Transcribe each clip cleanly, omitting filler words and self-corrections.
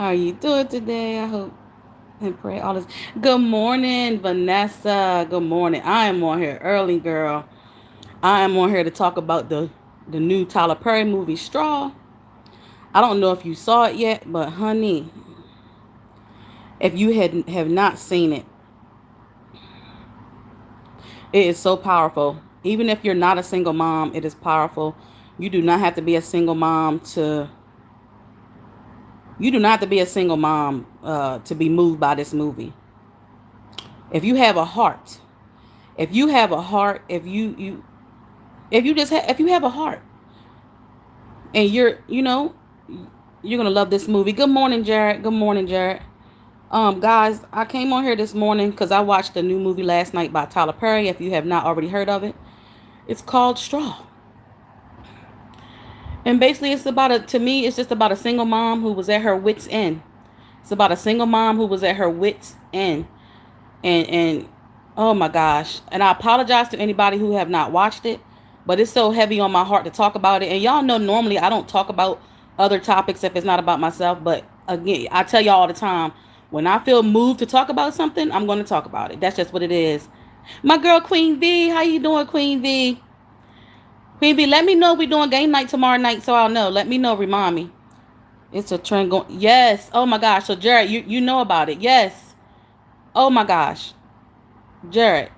How are you doing today? I hope and pray all is. Good morning, Vanessa. Good morning. I am on here early, girl. I am on here to talk about the new Tyler Perry movie, Straw. I don't know if you saw it yet, but honey, if you have not seen it, it is so powerful. Even if you're not a single mom, it is powerful. You do not have to be a single mom to. You do not have to be a single mom to be moved by this movie. If you have a heart, if you have a heart, if you have a heart, and you're gonna love this movie. Good morning, Jared. Good morning, Jared. Guys, I came on here this morning because I watched a new movie last night by Tyler Perry. If you have not already heard of it, it's called Straw. And basically, to me, it's just about a single mom who was at her wits' end. It's about a single mom who was at her wits' end, and oh my gosh. And I apologize to anybody who have not watched it, but it's so heavy on my heart to talk about it. And y'all know normally I don't talk about other topics if it's not about myself, but again, I tell y'all all the time, when I feel moved to talk about something, I'm going to talk about it. That's just what it is. My girl Queen V, how you doing, Queen V? Queen V, let me know we doing game night tomorrow night so I'll know. Let me know, remind me. It's a trend going. Yes. Oh my gosh. So Jared, you know about it. Yes. Oh my gosh. Jared,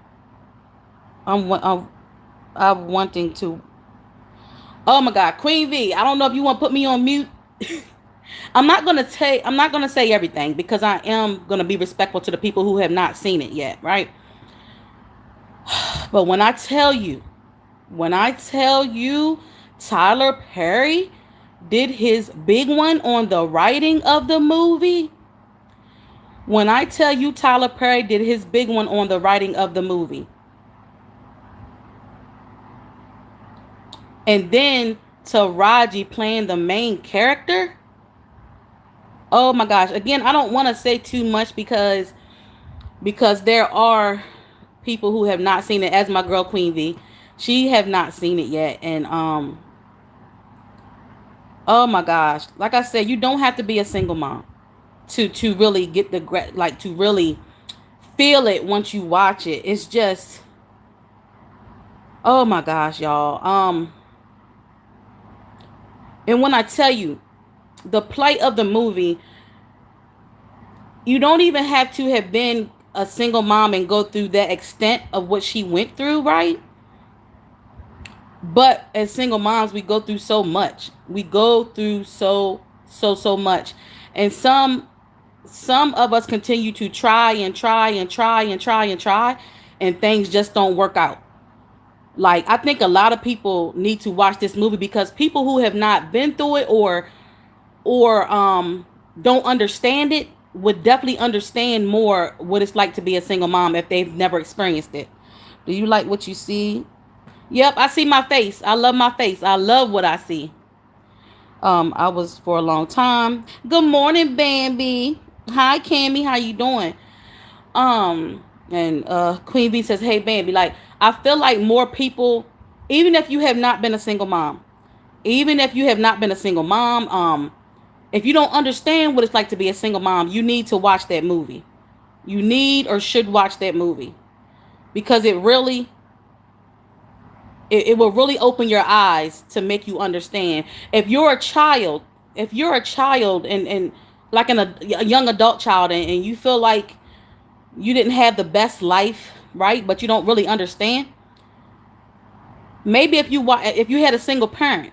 I'm wanting to. Oh my God, Queen V. I don't know if you want to put me on mute. I'm not gonna say everything because I am gonna be respectful to the people who have not seen it yet, right? But when I tell you, Tyler Perry did his big one on the writing of the movie. When I tell you Tyler Perry did his big one on the writing of the movie. And then Taraji playing the main character. Oh my gosh. Again, I don't want to say too much because there are people who have not seen it, as my girl Queen V. She have not seen it yet. And oh my gosh. Like I said, you don't have to be a single mom to really get to really feel it once you watch it. It's just, oh my gosh, y'all. And when I tell you the plight of the movie, you don't even have to have been a single mom and go through that extent of what she went through, right? But as single moms, we go through so much. We go through so much. And some of us continue to try and try and try and try and try, and things just don't work out. Like, I think a lot of people need to watch this movie because people who have not been through it or don't understand it would definitely understand more what it's like to be a single mom if they've never experienced it. Do you like what you see? Yep, I see my face. I love my face. I love what I see. I was for a long time. Good morning, Bambi. Hi, Cammy. How you doing? And Queen V says, "Hey, Bambi." Like, I feel like more people, even if you have not been a single mom, even if you have not been a single mom, if you don't understand what it's like to be a single mom, you need to watch that movie. You need or should watch that movie because it will really open your eyes to make you understand. If you're a child and like a young adult child and you feel like you didn't have the best life, right? But you don't really understand. Maybe if you had a single parent,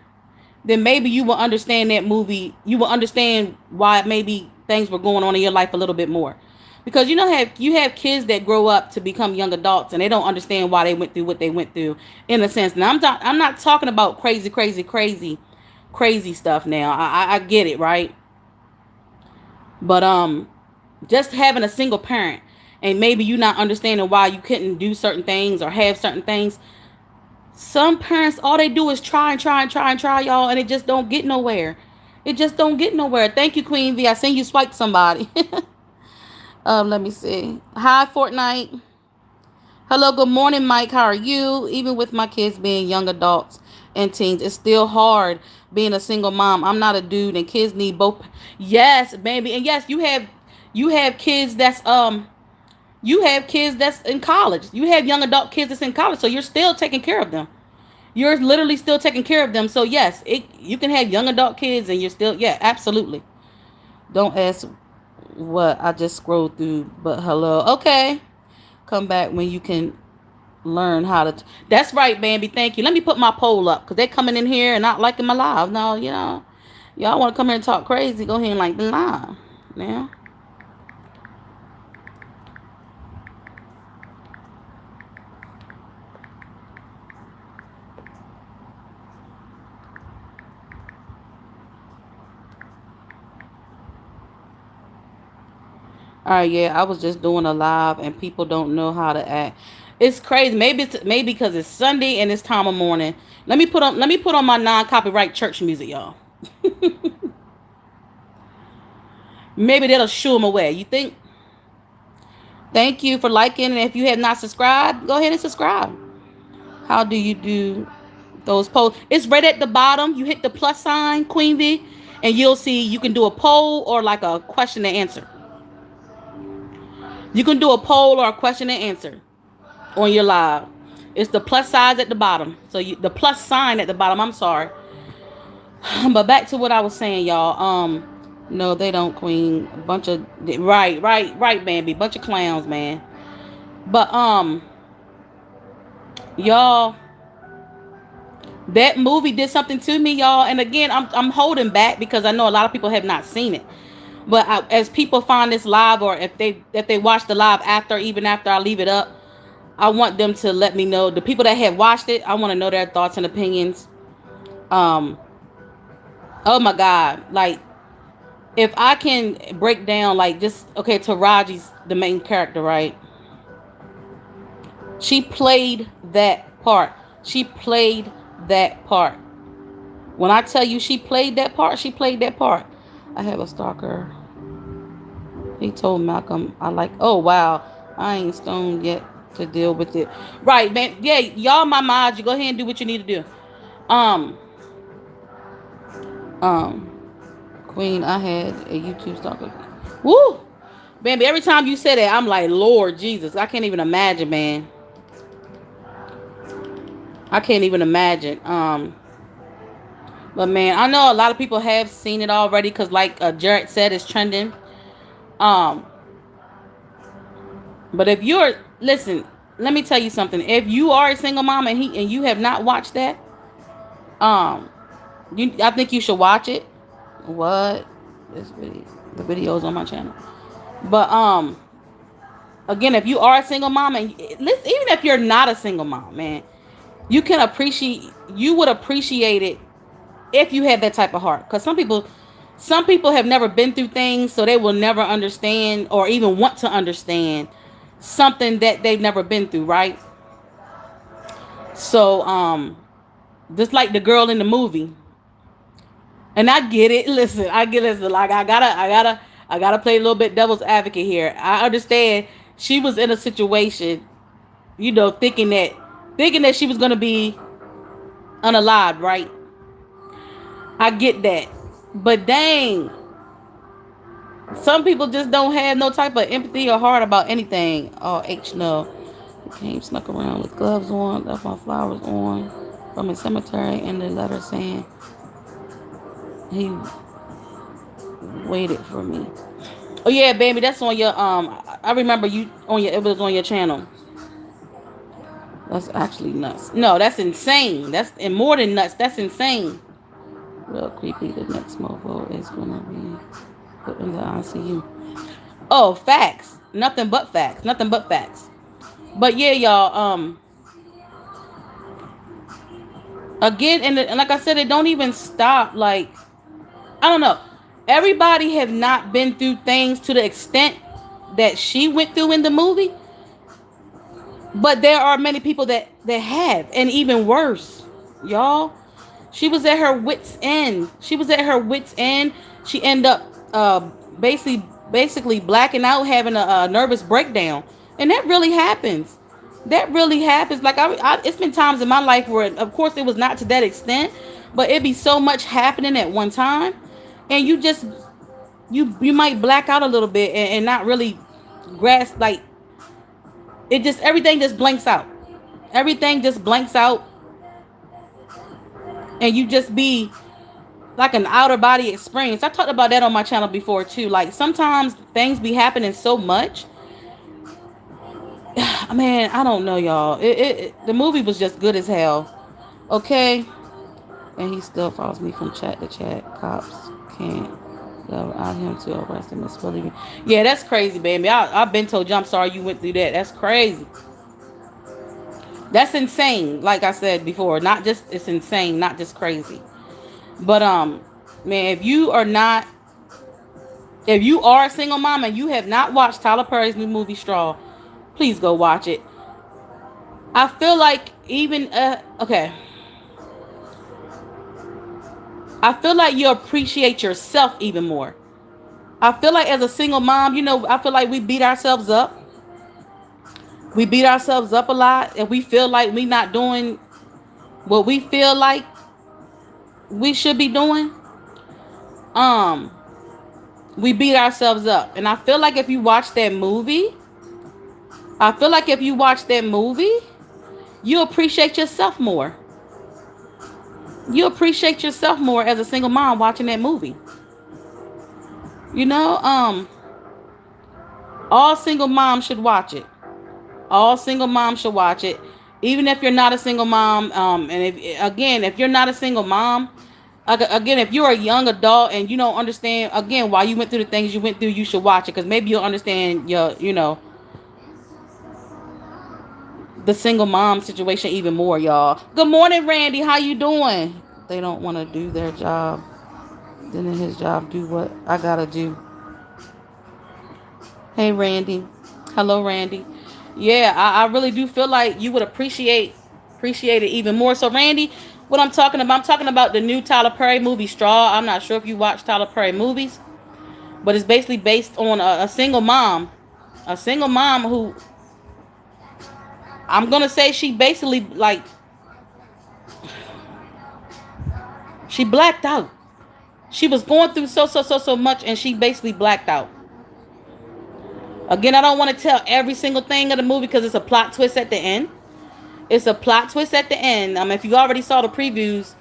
then maybe you will understand that movie. You will understand why maybe things were going on in your life a little bit more. Because you have kids that grow up to become young adults and they don't understand why they went through what they went through in a sense. Now I'm not talking about crazy stuff now. I get it, right? But just having a single parent and maybe you not understanding why you couldn't do certain things or have certain things. Some parents, all they do is try and try and try and try, y'all, and it just don't get nowhere. It just don't get nowhere. Thank you, Queen V. I seen you swipe somebody. Let me see. Hi, Fortnite. Hello, good morning, Mike. How are you? Even with my kids being young adults and teens, it's still hard being a single mom. I'm not a dude, and kids need both. Yes, baby, and yes, you have kids that's you have kids that's in college. You have young adult kids that's in college, so you're still taking care of them. You're literally still taking care of them. So yes, you can have young adult kids and you're still, yeah, absolutely. Don't ask what I just scrolled through, but hello. Okay. Come back when you can learn how to that's right, Bambi. Thank you. Let me put my poll up because they're coming in here and not liking my live. No, y'all want to come here and talk crazy, go ahead and like the live. Now. All right, yeah, I was just doing a live and people don't know how to act. It's crazy. Maybe because it's Sunday and it's time of morning. Let me put on my non-copyright church music, y'all. Maybe that'll shoo them away. You think? Thank you for liking, and if you have not subscribed, go ahead and subscribe. How do you do those polls? It's right at the bottom. You hit the plus sign, Queen V, and you'll see you can do a poll or like a question and answer. You can do a poll or a question and answer on your live. It's the plus size at the bottom. So the plus sign at the bottom. I'm sorry. But back to what I was saying, y'all. No, they don't, Queen. A bunch of right, Bambi. Bunch of clowns, man. But y'all, that movie did something to me, y'all. And again, I'm holding back because I know a lot of people have not seen it. But as people find this live, or if they watch the live after, even after I leave it up, I want them to let me know. The people that have watched it, I want to know their thoughts and opinions. Um, oh my God, like if I can break down, like just okay, Taraji's the main character, right? She played that part. She played that part. When I tell you she played that part, she played that part. I have a stalker. He told Malcolm, I like, oh wow, I ain't stoned yet to deal with it. Right, man. Yeah, y'all my mods, you go ahead and do what you need to do. Um, um, Queen, I had a YouTube stalker. Woo! Baby, every time you say that, I'm like, Lord Jesus, I can't even imagine, man. I can't even imagine. But man, I know a lot of people have seen it already because, like Jared said, it's trending. Um, but if you're listen, let me tell you something. If you are a single mom and you have not watched that, um, I think you should watch it. What? This video, the video's on my channel. But again, if you are a single mom and listen, even if you're not a single mom, man, you would appreciate it if you had that type of heart. Because some people have never been through things, so they will never understand or even want to understand something that they've never been through, right? So just like the girl in the movie, and I get it. Listen, I get it. Like I gotta play a little bit devil's advocate here. I understand she was in a situation, thinking that she was gonna be unalived, right? I get that. But dang, some people just don't have no type of empathy or heart about anything. Oh, H no. He came, snuck around with gloves on, left my flowers on from his cemetery, and the letter saying he waited for me. Oh yeah, baby, that's on your I remember you on your it was on your channel. That's actually nuts. No, that's insane. That's and more than nuts. That's insane. Real creepy. The next mofo is gonna be put in the ICU. Oh, facts. Nothing but facts. Nothing but facts. But yeah, y'all. Again, and like I said, it don't even stop. Like I don't know. Everybody have not been through things to the extent that she went through in the movie. But there are many people that have, and even worse, y'all. She was at her wits end. She was at her wits end. She ended up basically blacking out, having a nervous breakdown, and that really happens. That really happens. Like it's been times in my life where, of course, it was not to that extent, but it be so much happening at one time, and you just you might black out a little bit and not really grasp, like, it just, everything just blanks out. Everything just blanks out, and you just be like an outer body experience. I talked about that on my channel before too. Like, sometimes things be happening so much. Man, I don't know, y'all. The movie was just good as hell. Okay, and he still follows me from chat to chat. Cops can't allow him to arrest him and spilling. Yeah, that's crazy, baby. I've been told you. I'm sorry you went through that. That's crazy. That's insane. Like I said before, not just, it's insane, not just crazy. But man, if you are a single mom and you have not watched Tyler Perry's new movie Straw, please go watch it. I feel like even okay. I feel like you appreciate yourself even more. I feel like as a single mom, I feel like we beat ourselves up. We beat ourselves up a lot, and we feel like we not doing what we feel like we should be doing. Um, we beat ourselves up, and I feel like if you watch that movie, you appreciate yourself more. You appreciate yourself more as a single mom watching that movie. You know, all single moms should watch it. All single moms should watch it, even if you're not a single mom. And if you're not a single mom, again, if you're a young adult and you don't understand, again, why you went through the things you went through, you should watch it, because maybe you'll understand the single mom situation even more, y'all. Good morning, Randy. How you doing? They don't want to do their job. Then in his job, do what I gotta do. Hey, Randy. Hello, Randy. Yeah, I really do feel like you would appreciate it even more. So, Randy, what I'm talking about the new Tyler Perry movie Straw. I'm not sure if you watch Tyler Perry movies, but it's basically based on a single mom. A single mom who, I'm gonna say, she basically, like, she blacked out. She was going through so much, and she basically blacked out. Again, I don't want to tell every single thing of the movie because it's a plot twist at the end. It's a plot twist at the end. If you already saw the previews,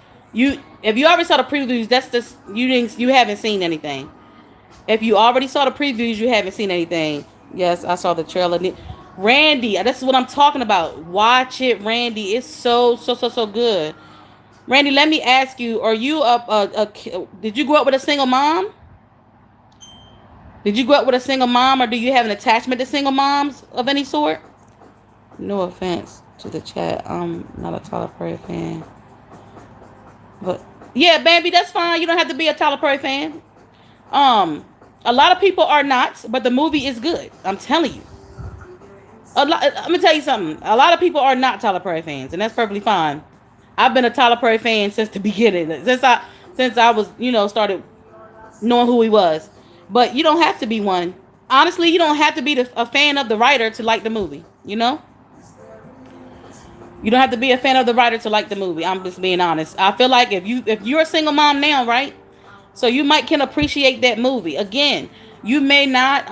that's just, you haven't seen anything. If you already saw the previews, you haven't seen anything. Yes, I saw the trailer. Randy, this is what I'm talking about. Watch it, Randy. It's so good. Randy, let me ask you: are you did you grow up with a single mom? Did you grow up with a single mom, or do you have an attachment to single moms of any sort? No offense to the chat. I'm not a Tyler Perry fan. But yeah, baby, that's fine. You don't have to be a Tyler Perry fan. A lot of people are not, but the movie is good. I'm telling you. I'm gonna tell you something. A lot of people are not Tyler Perry fans, and that's perfectly fine. I've been a Tyler Perry fan since the beginning. Since I was, started knowing who he was. But you don't have to be one. Honestly, you don't have to be a fan of the writer to like the movie. You don't have to be a fan of the writer to like the movie. I'm just being honest. I feel like if you're a single mom now, right? So you can appreciate that movie. Again, you may not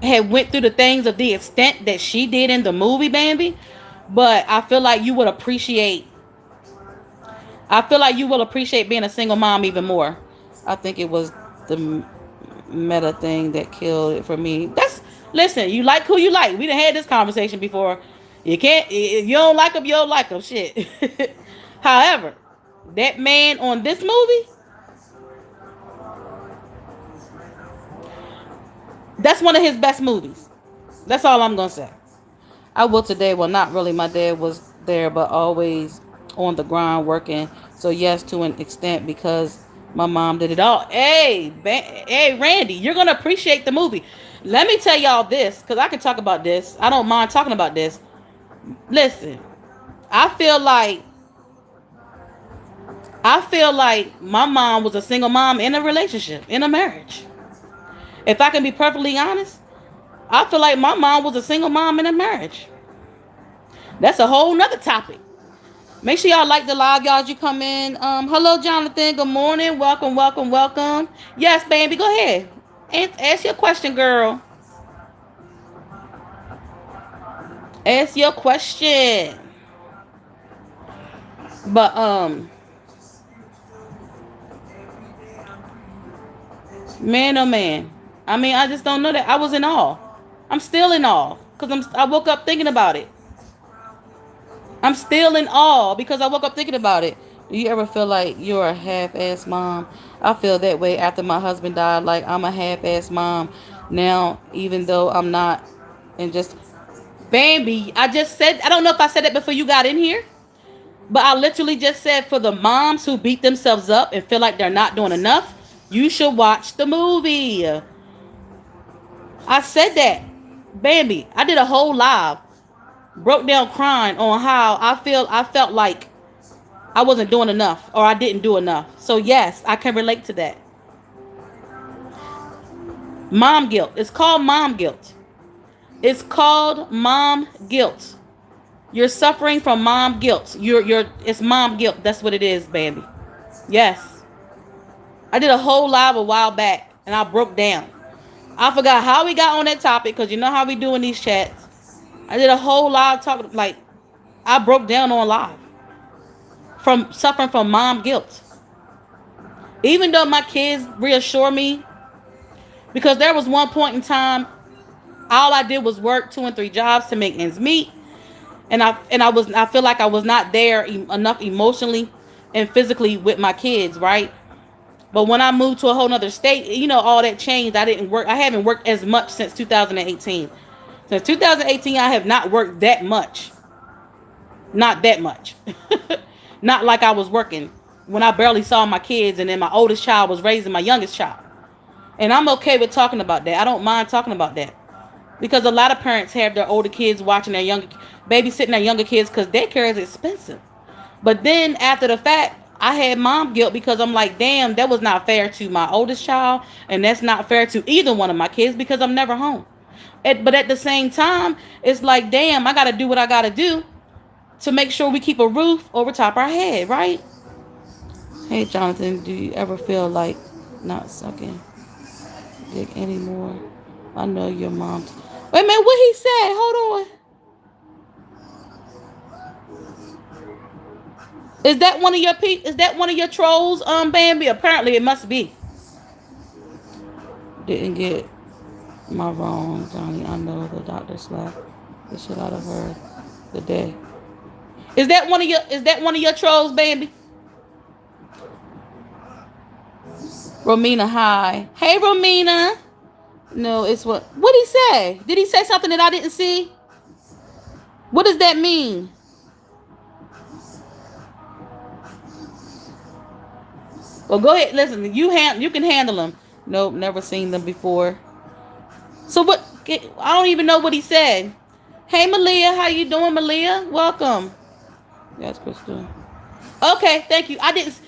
have went through the things of the extent that she did in the movie, Bambi, but I feel like you would appreciate. Being a single mom even more. I think it was the meta thing that killed it for me. Listen, you like who you like. We done had this conversation before. You can't, if you don't like them, you don't like them. Shit. However, that man on this movie, that's one of his best movies. That's all I'm gonna say. I will today. Well, not really. My dad was there, but always on the grind working. So yes, to an extent, because my mom did it all. Hey, Randy, you're gonna appreciate the movie. Let me tell y'all this, because I can talk about this. I don't mind talking about this. Listen, I feel like my mom was a single mom in a relationship, in a marriage. If I can be perfectly honest, I feel like my mom was a single mom in a marriage. That's a whole nother topic. Make sure y'all like the live, y'all, as you come in. Hello, Jonathan. Good morning. Welcome, welcome, welcome. Yes, baby. Go ahead. Ask your question, girl. Ask your question. But man, oh man. I mean, I just don't know that. I was in awe. I'm still in awe because I woke up thinking about it. I'm still in awe because I woke up thinking about it. Do you ever feel like you're a half-ass mom? I feel that way after my husband died. Like I'm a half-ass mom now, even though I'm not. And just, Bambi, I just said, I don't know if I said that before you got in here, but I literally just said for the moms who beat themselves up and feel like they're not doing enough, you should watch the movie. I said that. Bambi, I did a whole live, broke down crying on how I felt like I wasn't doing enough or I didn't do enough. So yes, I can relate to that. Mom guilt. It's called mom guilt. It's called mom guilt. You're suffering from mom guilt. It's mom guilt. That's what it is, baby. Yes. I did a whole live a while back and I broke down. I forgot how we got on that topic because you know how we do in these chats. I did a whole live talk, like I broke down on live from suffering from mom guilt. Even though my kids reassure me, because there was one point in time, all I did was work 2 and 3 jobs to make ends meet, and I feel like I was not there enough emotionally and physically with my kids, right? But when I moved to a whole nother state, you know, all that changed. I haven't worked as much since 2018. Since 2018, I have not worked that much. Not that much. Not like I was working when I barely saw my kids and then my oldest child was raising my youngest child. And I'm okay with talking about that. I don't mind talking about that. Because a lot of parents have their older kids watching their younger, babysitting their younger kids because daycare is expensive. But then after the fact, I had mom guilt because I'm like, damn, that was not fair to my oldest child. And that's not fair to either one of my kids because I'm never home. But at the same time, it's like, damn, I got to do what I got to do to make sure we keep a roof over top our head, right? Hey, Jonathan, do you ever feel like not sucking dick anymore? I know your mom's. Wait a minute, what he said? Hold on. Is that one of your Is that one of your trolls, Bambi? Apparently, it must be. Didn't get my wrong, Johnny. I know the doctor slapped the shit out of her the day. Is that one of your? Is that one of your trolls, Bambi? Romina, hi. Hey, Romina. No, it's what? What did he say? Did he say something that I didn't see? What does that mean? Well, go ahead. Listen, you can handle them. Nope, never seen them before. So what? I don't even know what he said. Hey, Malia, how you doing, Malia? Welcome. Yes, Crystal. Okay, thank you. I didn't.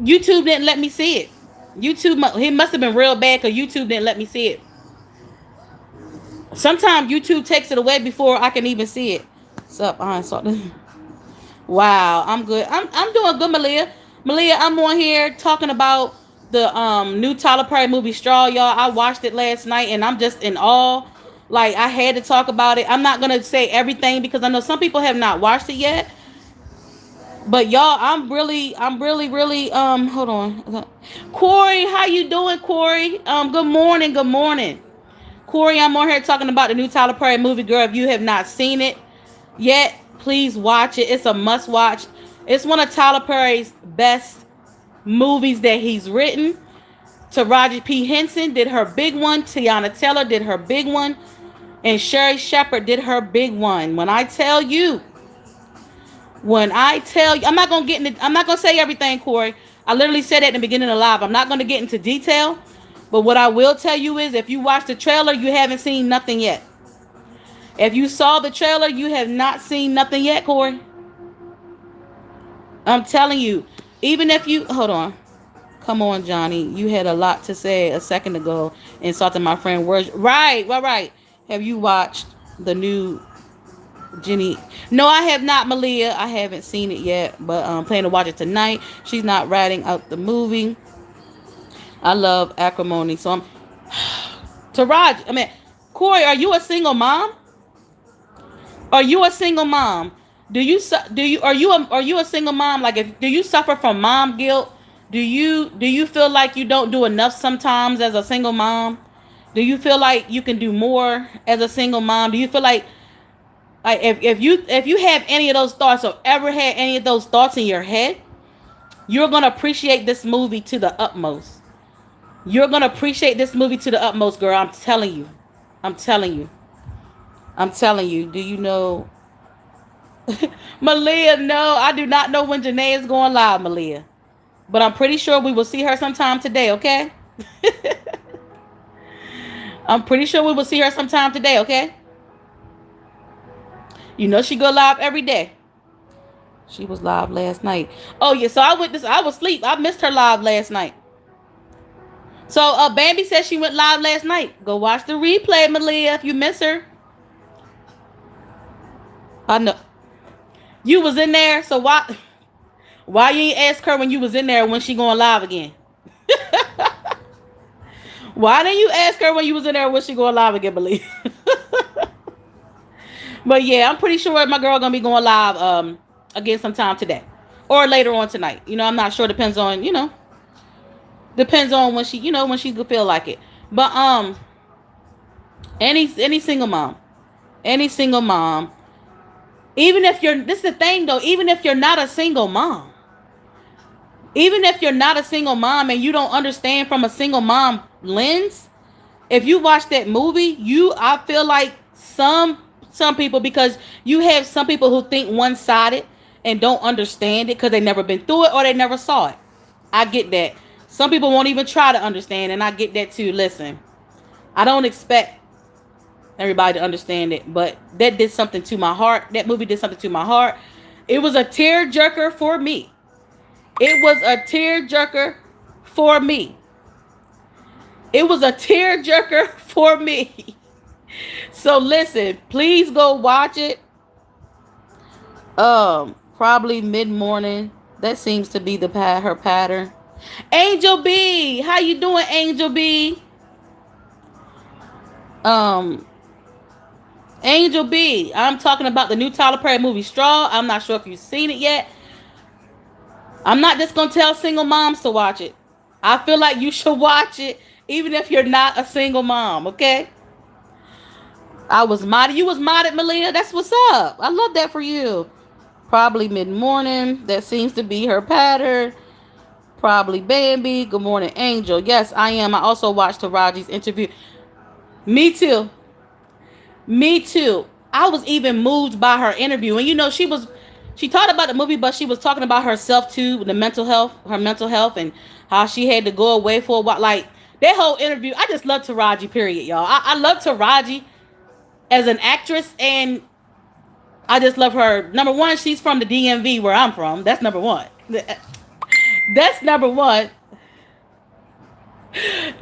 YouTube didn't let me see it. YouTube, it must have been real bad because YouTube didn't let me see it. Sometimes YouTube takes it away before I can even see it. What's up? I saw this. Wow, I'm good. I'm doing good, Malia. Malia, I'm on here talking about the new Tyler Perry movie Straw, y'all. I watched it last night and I'm just in awe. Like I had to talk about it. I'm not gonna say everything because I know some people have not watched it yet. But y'all, I'm really, hold on. Corey, how you doing, Corey? Good morning. Corey, I'm on here talking about the new Tyler Perry movie, girl. If you have not seen it yet, please watch it. It's a must watch. It's one of Tyler Perry's best movies that he's written. Tarajiphensen did her big one. Teyana did her big one. And Sherrishepard did her big one. When I tell you, I'm not gonna say everything, Corey. I literally said that in the beginning of the live. I'm not gonna get into detail. But what I will tell you is if you watch the trailer, you haven't seen nothing yet. If you saw the trailer, you have not seen nothing yet, Corey. I'm telling you, even if you... Hold on. Come on, Johnny. You had a lot to say a second ago insulting my friend. Right. Have you watched the new Jenny. No, I have not, Malia. I haven't seen it yet, but plan to watch it tonight. She's not writing out the movie. I love acrimony, so I'm. Taraj, I mean, Corey, are you a single mom? Are you a single mom? Are you a single mom? Like, if do you suffer from mom guilt? Do you feel like you don't do enough sometimes as a single mom? Do you feel like you can do more as a single mom? Do you feel like if you have any of those thoughts or ever had any of those thoughts in your head, you're gonna appreciate this movie to the utmost. You're gonna appreciate this movie to the utmost, girl. I'm telling you. I'm telling you. I'm telling you. Do you know Malia? No, I do not know when Janae is going live, Malia. But I'm pretty sure we will see her sometime today, okay? I'm pretty sure we will see her sometime today, okay? You know she go live every day. She was live last night. Oh yeah, so I was asleep. I missed her live last night. So Bambi said she went live last night. Go watch the replay, Malia, if you miss her. I know. You was in there, so why you ain't ask her when you was in there when she going live again? Why didn't you ask her when you was in there when she going live again, believe? But yeah, I'm pretty sure my girl gonna be going live again sometime today. Or later on tonight. I'm not sure, depends on when she could feel like it. But any single mom. Any single mom. Even if you're this is the thing though, even if you're not a single mom. Even if you're not a single mom and you don't understand from a single mom lens, if you watch that movie, I feel like some people, because you have some people who think one-sided and don't understand it because they never been through it or they never saw it. I get that. Some people won't even try to understand, and I get that too. Listen, I don't expect everybody to understand it, but that did something to my heart. That movie did something to my heart. It was a tear jerker for me. It was a tear jerker for me. It was a tear jerker for me. So listen, please go watch it. Probably mid-morning. That seems to be her pattern. Angel B, how you doing, Angel B? Angel B, I'm talking about the new Tyler Perry movie Straw. I'm not sure if you've seen it yet. I'm not just gonna tell single moms to watch it. I feel like you should watch it, even if you're not a single mom. Okay. I was modded. You was modded, Malia. That's what's up. I love that for you. Probably mid-morning. That seems to be her pattern. Probably Bambi. Good morning, Angel. Yes, I am. I also watched Taraji's interview. Me too. Me too. I was even moved by her interview. And she talked about the movie, but she was talking about herself too, her mental health, and how she had to go away for a while. Like, that whole interview, I just love Taraji, period, y'all. I love Taraji as an actress, and I just love her. Number one, she's from the DMV where I'm from. That's number one. That's number one.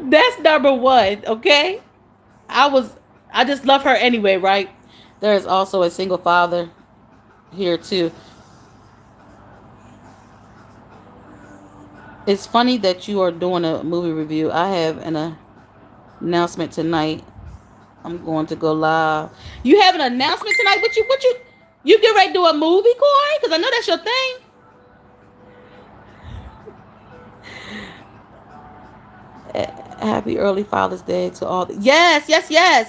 That's number one, okay? I just love her anyway, right? There's also a single father here too. It's funny that you are doing a movie review. I have an announcement tonight. I'm going to go live. You have an announcement tonight? You get ready to do a movie, Corey? Because I know that's your thing. Happy early Father's Day to all. Yes.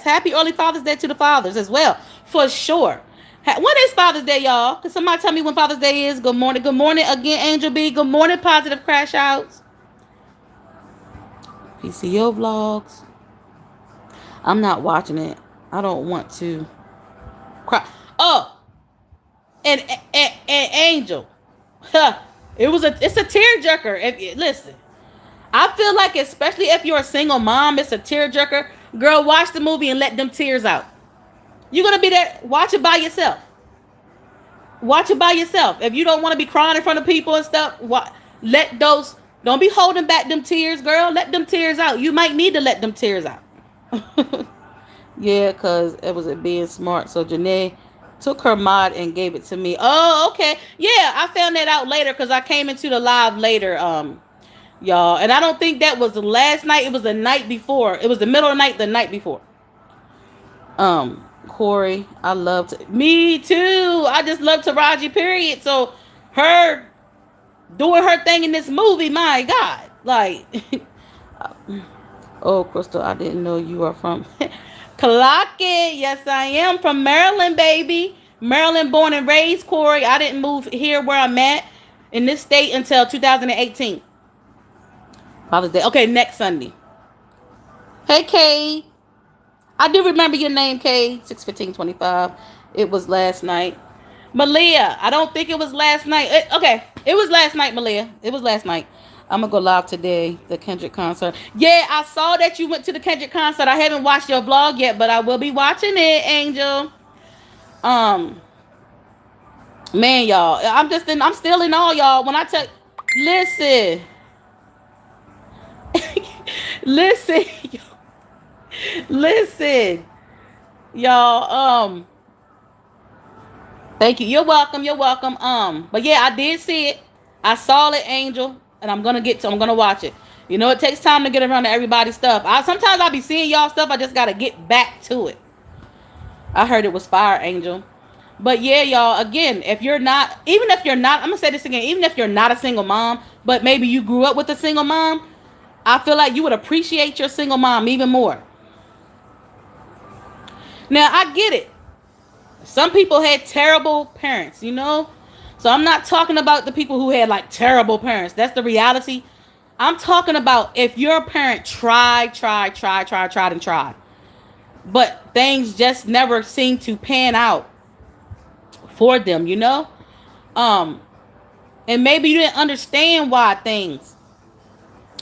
Happy early Father's Day to the fathers as well, for sure. When is Father's Day, y'all? Can somebody tell me when Father's Day is? Good morning. Good morning again, Angel B. Good morning, Positive Crash Outs. PCO vlogs. I'm not watching it. I don't want to cry. Oh, and Angel. Huh. It's a tearjerker. Listen, I feel like, especially if you're a single mom, it's a tearjerker. Girl, watch the movie and let them tears out. You're gonna be there. Watch it by yourself. Watch it by yourself. If you don't want to be crying in front of people and stuff, don't be holding back them tears, girl. Let them tears out. You might need to let them tears out. Yeah, because it was being smart. So Janae took her mod and gave it to me. Oh, okay. Yeah, I found that out later because I came into the live later, y'all. And I don't think that was the last night. It was the night before. It was the middle of the night, the night before. Corey, I loved me too. I just love Taraji, period. So her doing her thing in this movie, my God. Like oh, Crystal, I didn't know you are from Clock it. Yes, I am from Maryland, baby. Maryland born and raised, Corey. I didn't move here where I'm at in this state until 2018. Father's Day. Okay, next Sunday. Hey, Kay. I do remember your name, Kay. 6/15/25. It was last night. Malia. I don't think it was last night. Okay, it was last night, Malia. It was last night. I'm gonna go live today. The Kendrick concert. Yeah, I saw that you went to the Kendrick concert. I haven't watched your vlog yet, but I will be watching it, Angel. Man, y'all. I'm still in all, y'all. When I tell, listen, listen, listen, y'all. Thank you. You're welcome. You're welcome. But yeah, I did see it. I saw it, Angel, and I'm gonna watch it. You know, it takes time to get around to everybody's stuff. Sometimes I'll be seeing y'all stuff. I just gotta get back to it. I heard it was fire, Angel. But yeah, y'all, again, if you're not, I'm gonna say this again, even if you're not a single mom, but maybe you grew up with a single mom, I feel like you would appreciate your single mom even more. Now, I get it. Some people had terrible parents, you know? So I'm not talking about the people who had like terrible parents. That's the reality. I'm talking about if your parent tried, and tried. But things just never seem to pan out for them, you know? And maybe you didn't understand why things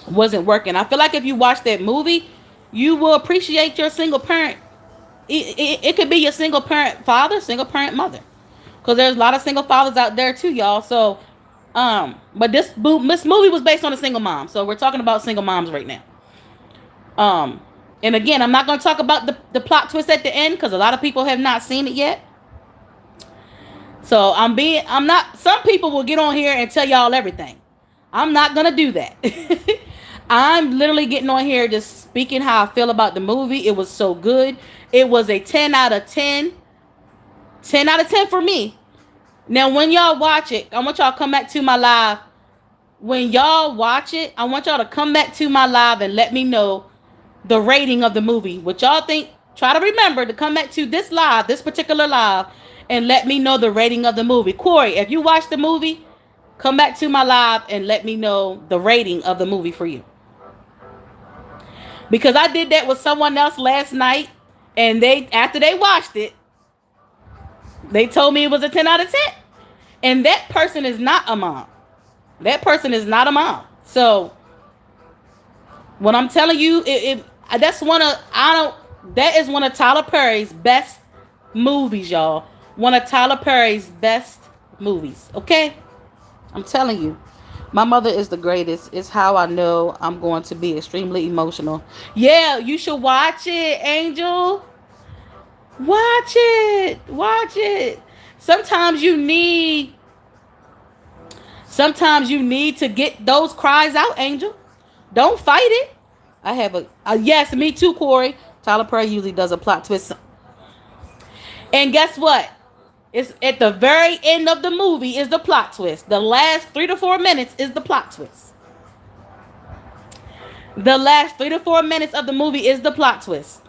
wasn't working. I feel like if you watch that movie, you will appreciate your single parent. It could be your single parent father, single parent mother, because there's a lot of single fathers out there too, y'all. So but this movie was based on a single mom, so we're talking about single moms right now. And again, I'm not going to talk about the plot twist at the end because a lot of people have not seen it yet. So I'm not, some people will get on here and tell y'all everything. I'm not going to do that. I'm literally getting on here just speaking how I feel about the movie. It was so good. It was a 10 out of 10. 10 out of 10 for me. Now, when y'all watch it, I want y'all to come back to my live. When y'all watch it, I want y'all to come back to my live and let me know the rating of the movie. What y'all think? Try to remember to come back to this live, this particular live, and let me know the rating of the movie. Corey, if you watch the movie, come back to my live and let me know the rating of the movie for you. Because I did that with someone else last night, and after they watched it, they told me it was a 10 out of 10. And that person is not a mom. That person is not a mom. So what I'm telling you, that is one of Tyler Perry's best movies, y'all. One of Tyler Perry's best movies. Okay? I'm telling you. My mother is the greatest. It's how I know I'm going to be extremely emotional. Yeah, you should watch it, Angel. Watch it. Watch it. Sometimes you need to get those cries out, Angel. Don't fight it. I have a yes, me too, Corey. Tyler Perry usually does a plot twist. And guess what? It's at the very end of the movie is the plot twist. The last 3 to 4 minutes is the plot twist. The last 3 to 4 minutes of the movie is the plot twist.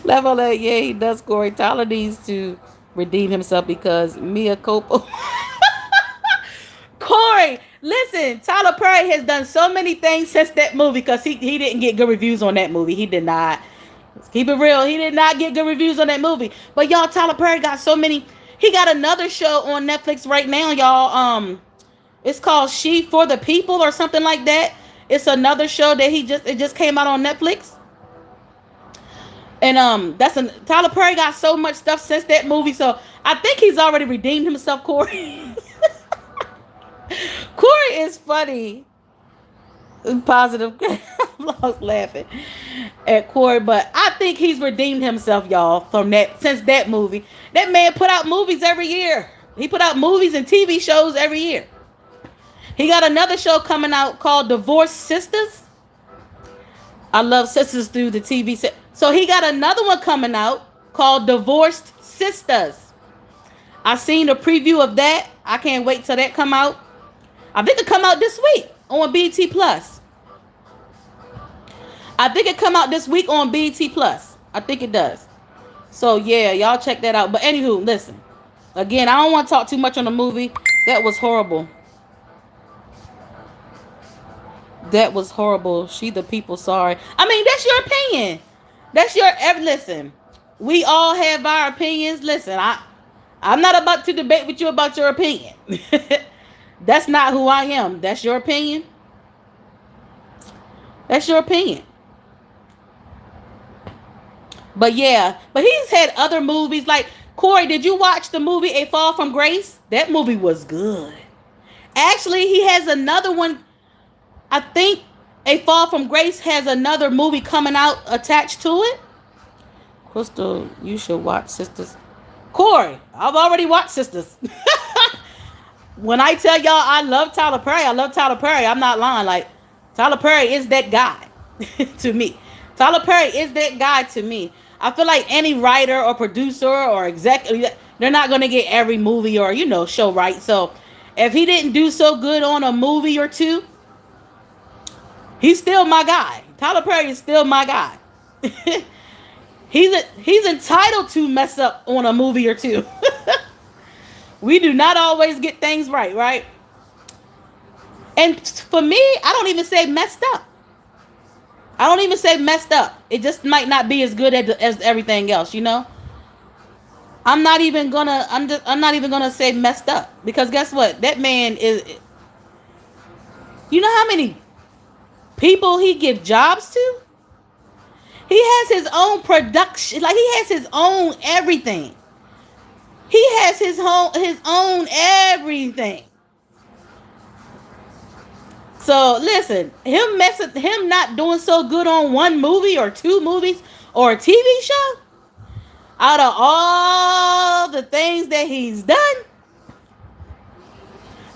Level up, yeah, he does, Corey. Tyler needs to redeem himself because Mia Culpa. Corey, listen, Tyler Perry has done so many things since that movie because he didn't get good reviews on that movie. He did not. Let's keep it real. He did not get good reviews on that movie. But y'all, Tyler Perry got so many. He got another show on Netflix right now, y'all. It's called She for the People or something like that. It's another show that it just came out on Netflix. And Tyler Perry got so much stuff since that movie, so I think he's already redeemed himself, Corey. Corey is funny. Positive lost laughing at Corey, but I think he's redeemed himself, y'all, from that since that movie. That man put out movies every year. He put out movies and TV shows every year. He got another show coming out called Divorced Sisters. I love sisters through the TV set. So he got another one coming out called Divorced Sisters. I seen the preview of that. I can't wait till that come out. I think it come out this week on BT Plus. I think it come out this week on BT Plus. I think it does. So yeah, y'all check that out. But anywho, listen. Again, I don't want to talk too much on the movie. That was horrible. That was horrible. She the people sorry. I mean, that's your opinion. That's your listen. We all have our opinions. Listen, I'm not about to debate with you about your opinion. That's not who I am. That's your opinion. That's your opinion. But yeah, but he's had other movies like Corey. Did you watch the movie A Fall from Grace? That movie was good. Actually, he has another one. I think A Fall from Grace has another movie coming out attached to it. Crystal, you should watch Sisters. Corey, I've already watched Sisters. When I tell y'all I love Tyler Perry, I love Tyler Perry. I'm not lying. Like, Tyler Perry is that guy to me. Tyler Perry is that guy to me. I feel like any writer or producer or executive, they're not going to get every movie or, show right. So if he didn't do so good on a movie or two, he's still my guy. Tyler Perry is still my guy. He's entitled to mess up on a movie or two. We do not always get things right? And for me, I don't even say messed up. I don't even say messed up. It just might not be as good as everything else, I'm not even gonna say messed up, because guess what? That man is. You know how many people he gives jobs to? He has his own production. Like, he has his own everything. He has his own everything. So listen, him not doing so good on one movie or two movies or a TV show, out of all the things that he's done,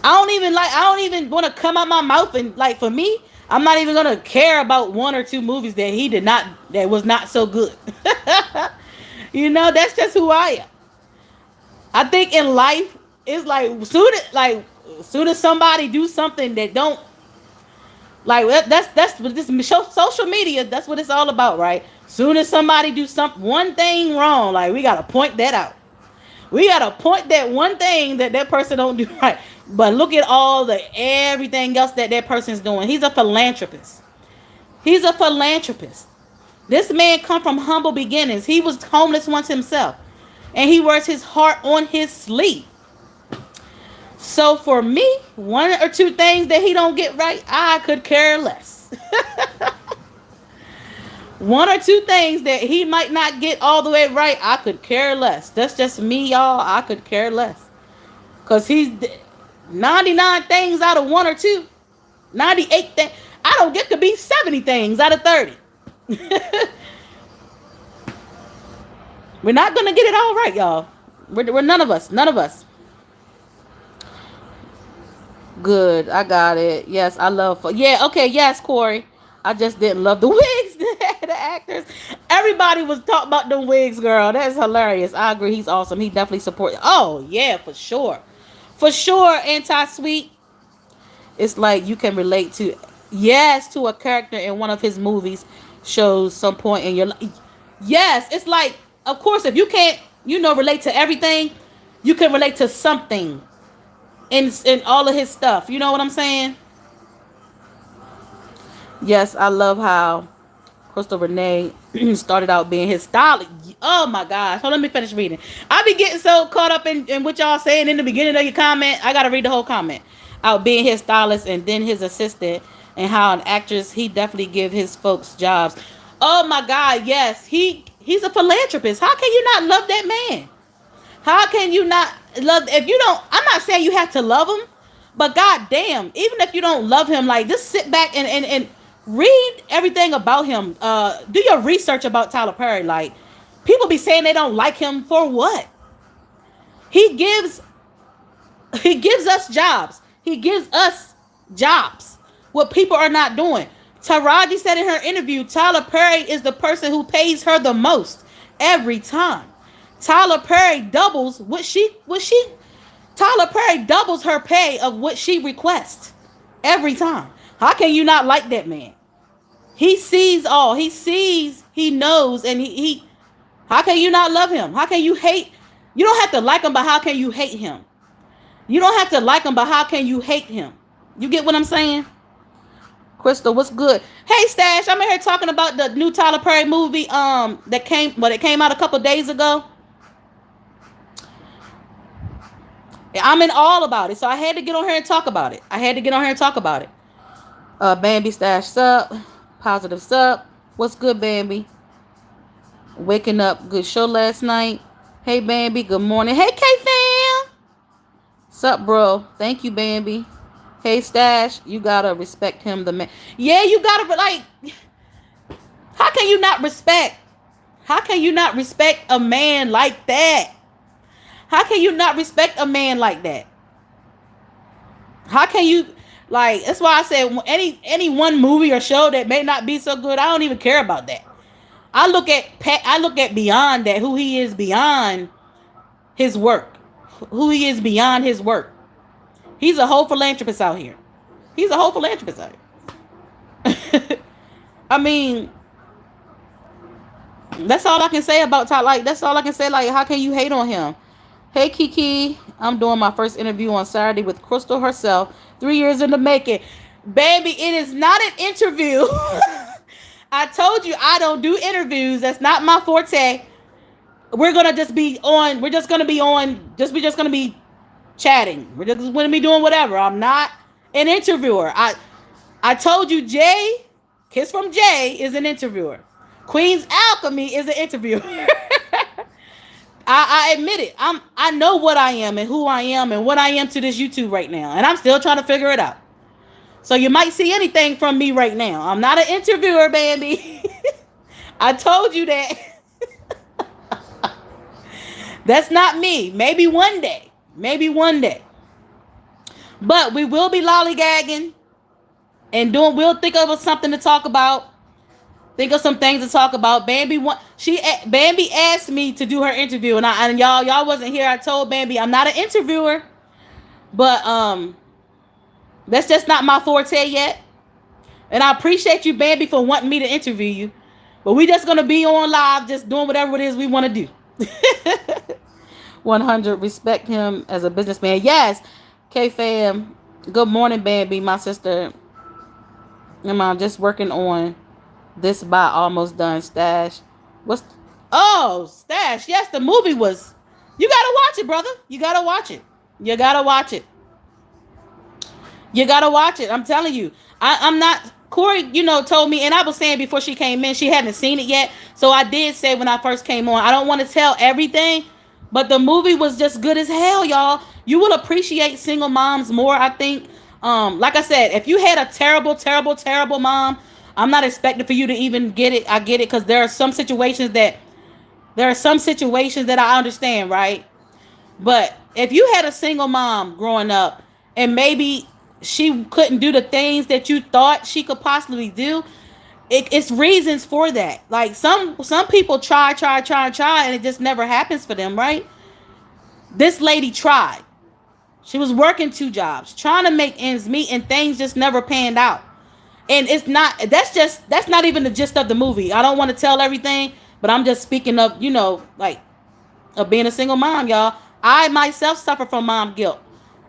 I don't even want to come out my mouth and, like, for me, I'm not even gonna care about one or two movies that was not so good. That's just who I am. I think in life, it's like soon as somebody do something that don't, like, that's what this social media, that's what it's all about, right? Soon as somebody do one thing wrong, like, we gotta point that out. We gotta point that one thing that person don't do right. But look at everything else that person's doing. He's a philanthropist. He's a philanthropist. This man come from humble beginnings. He was homeless once himself, and he wears his heart on his sleeve. So for me, one or two things that he don't get right, I could care less. One or two things that he might not get all the way right, I could care less. That's just me, y'all. I could care less. Because he's 99 things out of one or two. 98 things. I don't get to be 70 things out of 30. We're not going to get it all right, y'all. We're none of us. None of us. Good. I got it. Yes, I love. Yeah, okay. Yes, Corey. I just didn't love the wigs, the actors. Everybody was talking about the wigs, girl. That's hilarious. I agree. He's awesome. He definitely supports. Oh, yeah, for sure. For sure, Anti-Sweet. It's like you can relate to a character in one of his movies, shows some point in your life. Yes, it's like, of course, if you can't, relate to everything, you can relate to something in all of his stuff. You know what I'm saying? Yes, I love how Crystal Renee started out being his stylist. Oh my gosh. So let me finish reading. I be getting so caught up in what y'all saying in the beginning of your comment. I gotta read the whole comment. Out being his stylist and then his assistant, and how an actress, he definitely give his folks jobs. Oh my God, yes. He's a philanthropist. How can you not love that man? How can you not love, if you don't, I'm not saying you have to love him, but God damn, even if you don't love him, like, just sit back and Read everything about him. Do your research about Tyler Perry. Like, people be saying they don't like him for what? He gives he gives us jobs. He gives us jobs. What people are not doing. Taraji said in her interview, Tyler Perry is the person who pays her the most every time. Tyler Perry doubles Tyler Perry doubles her pay of what she requests every time. How can you not like that man? He sees all. He sees, he knows, and he how can you not love him? How can you hate? You don't have to like him, but how can you hate him? You don't have to like him, but how can you hate him? You get what I'm saying? Crystal, what's good? Hey, Stash, I'm in here talking about the new Tyler Perry movie that came out a couple days ago. I'm in all about it, so I had to get on here and talk about it. Bambi Stash sup, positive sup. What's good, Bambi? Waking up, good show last night. Hey, Bambi, good morning. Hey, K-Fam. Sup, bro? Thank you, Bambi. Hey, Stash, you gotta respect him, the man. Yeah, you gotta, like, how can you not respect a man like that? How can you not respect a man like that? How can you, like, that's why I said any one movie or show that may not be so good, I don't even care about that. I look at beyond that, who he is beyond his work. He's a whole philanthropist out here. I mean, that's all I can say about Todd. Like, that's all I can say. Like, how can you hate on him? Hey, Kiki, I'm doing my first interview on Saturday with Crystal herself. 3 years in the making. Baby, it is not an interview. I told you I don't do interviews. That's not my forte. We're just gonna be chatting. We're just gonna be doing whatever. I'm not an interviewer. I told you Jay, Kiss from Jay, is an interviewer. Queen's Alchemy is an interviewer. I admit it. I know what I am and who I am and what I am to this YouTube right now, and I'm still trying to figure it out. So you might see anything from me right now. I'm not an interviewer, Bambi. I told you that. That's not me. Maybe one day. But we will be lollygagging and we'll think of something to talk about. Think of some things to talk about. Bambi asked me to do her interview, and y'all wasn't here. I told Bambi I'm not an interviewer, but that's just not my forte yet. And I appreciate you, Bambi, for wanting me to interview you. But we just gonna be on live, just doing whatever it is we want to do. 100. Respect him as a businessman. Yes, K-Fam. Good morning, Bambi, my sister. I'm just working on this by almost done. Stash. Stash. Yes, the movie was. You gotta watch it, brother. You gotta watch it. I'm telling you. I'm not. Corey, told me, and I was saying before she came in, she hadn't seen it yet. So I did say when I first came on, I don't want to tell everything, but the movie was just good as hell, y'all. You will appreciate single moms more, I think. Like I said, if you had a terrible, terrible, terrible mom, I'm not expecting for you to even get it. I get it, because there are some situations that I understand, right? But if you had a single mom growing up, and maybe she couldn't do the things that you thought she could possibly do, it's reasons for that. Like some people try, and it just never happens for them, right? This lady tried. She was working 2 jobs, trying to make ends meet, and things just never panned out. And that's not even the gist of the movie. I don't want to tell everything, but I'm just speaking of, of being a single mom, y'all. I myself suffer from mom guilt.